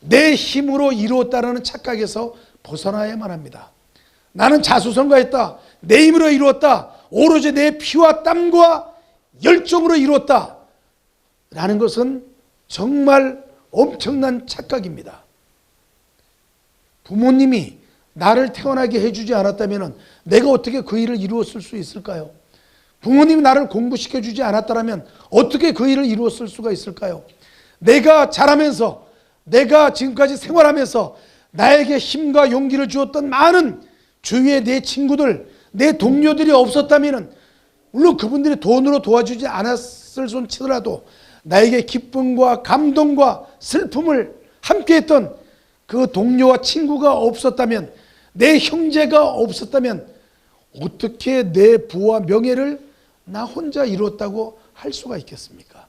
내 힘으로 이루었다라는 착각에서 벗어나야만 합니다. 나는 자수성가했다. 내 힘으로 이루었다. 오로지 내 피와 땀과 열정으로 이루었다 라는 것은 정말 엄청난 착각입니다. 부모님이 나를 태어나게 해주지 않았다면 내가 어떻게 그 일을 이루었을 수 있을까요? 부모님이 나를 공부시켜주지 않았다면 어떻게 그 일을 이루었을 수가 있을까요? 내가 자라면서, 내가 지금까지 생활하면서 나에게 힘과 용기를 주었던 많은 주위의 내 친구들, 내 동료들이 없었다면, 물론 그분들이 돈으로 도와주지 않았을 손 치더라도 나에게 기쁨과 감동과 슬픔을 함께했던 그 동료와 친구가 없었다면, 내 형제가 없었다면 어떻게 내 부와 명예를 나 혼자 이루었다고 할 수가 있겠습니까?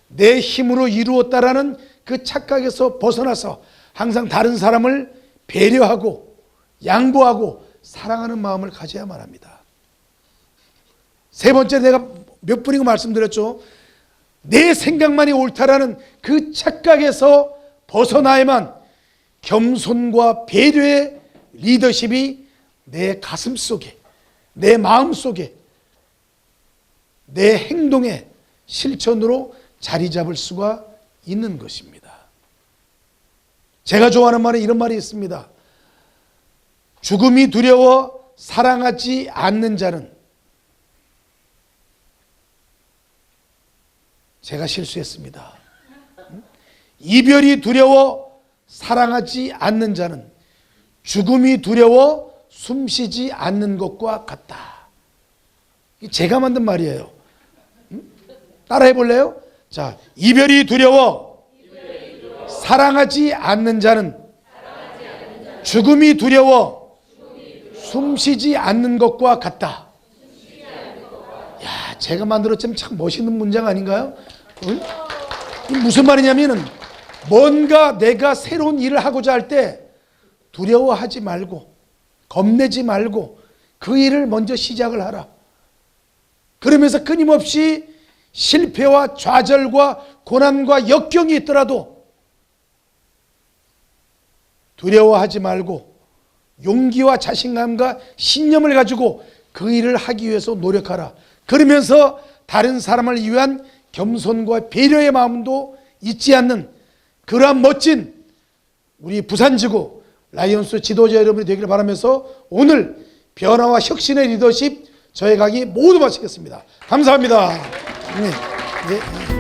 내 힘으로 이루었다라는 그 착각에서 벗어나서 항상 다른 사람을 배려하고 양보하고 사랑하는 마음을 가져야만 합니다. 세 번째, 내가 몇 번이고 말씀드렸죠. 내 생각만이 옳다라는 그 착각에서 벗어나야만 겸손과 배려의 리더십이 내 가슴 속에, 내 마음 속에, 내 행동의 실천으로 자리 잡을 수가 있는 것입니다. 제가 좋아하는 말은 이런 말이 있습니다. 죽음이 두려워 사랑하지 않는 자는, 제가 실수했습니다. 이별이 두려워 사랑하지 않는 자는 죽음이 두려워 숨쉬지 않는 것과 같다. 제가 만든 말이에요. 따라해 볼래요? 자, 이별이 두려워 사랑하지 않는 자는 죽음이 두려워 숨쉬지 않는 것과 같다. 야, 제가 만들었지만 참 멋있는 문장 아닌가요? 응? 무슨 말이냐면은 뭔가 내가 새로운 일을 하고자 할 때 두려워하지 말고 겁내지 말고 그 일을 먼저 시작을 하라. 그러면서 끊임없이 실패와 좌절과 고난과 역경이 있더라도 두려워하지 말고 용기와 자신감과 신념을 가지고 그 일을 하기 위해서 노력하라. 그러면서 다른 사람을 위한 겸손과 배려의 마음도 잊지 않는 그러한 멋진 우리 부산지구 라이온스 지도자 여러분이 되기를 바라면서 오늘 변화와 혁신의 리더십 저희 강의 모두 마치겠습니다. 감사합니다. 네. 네.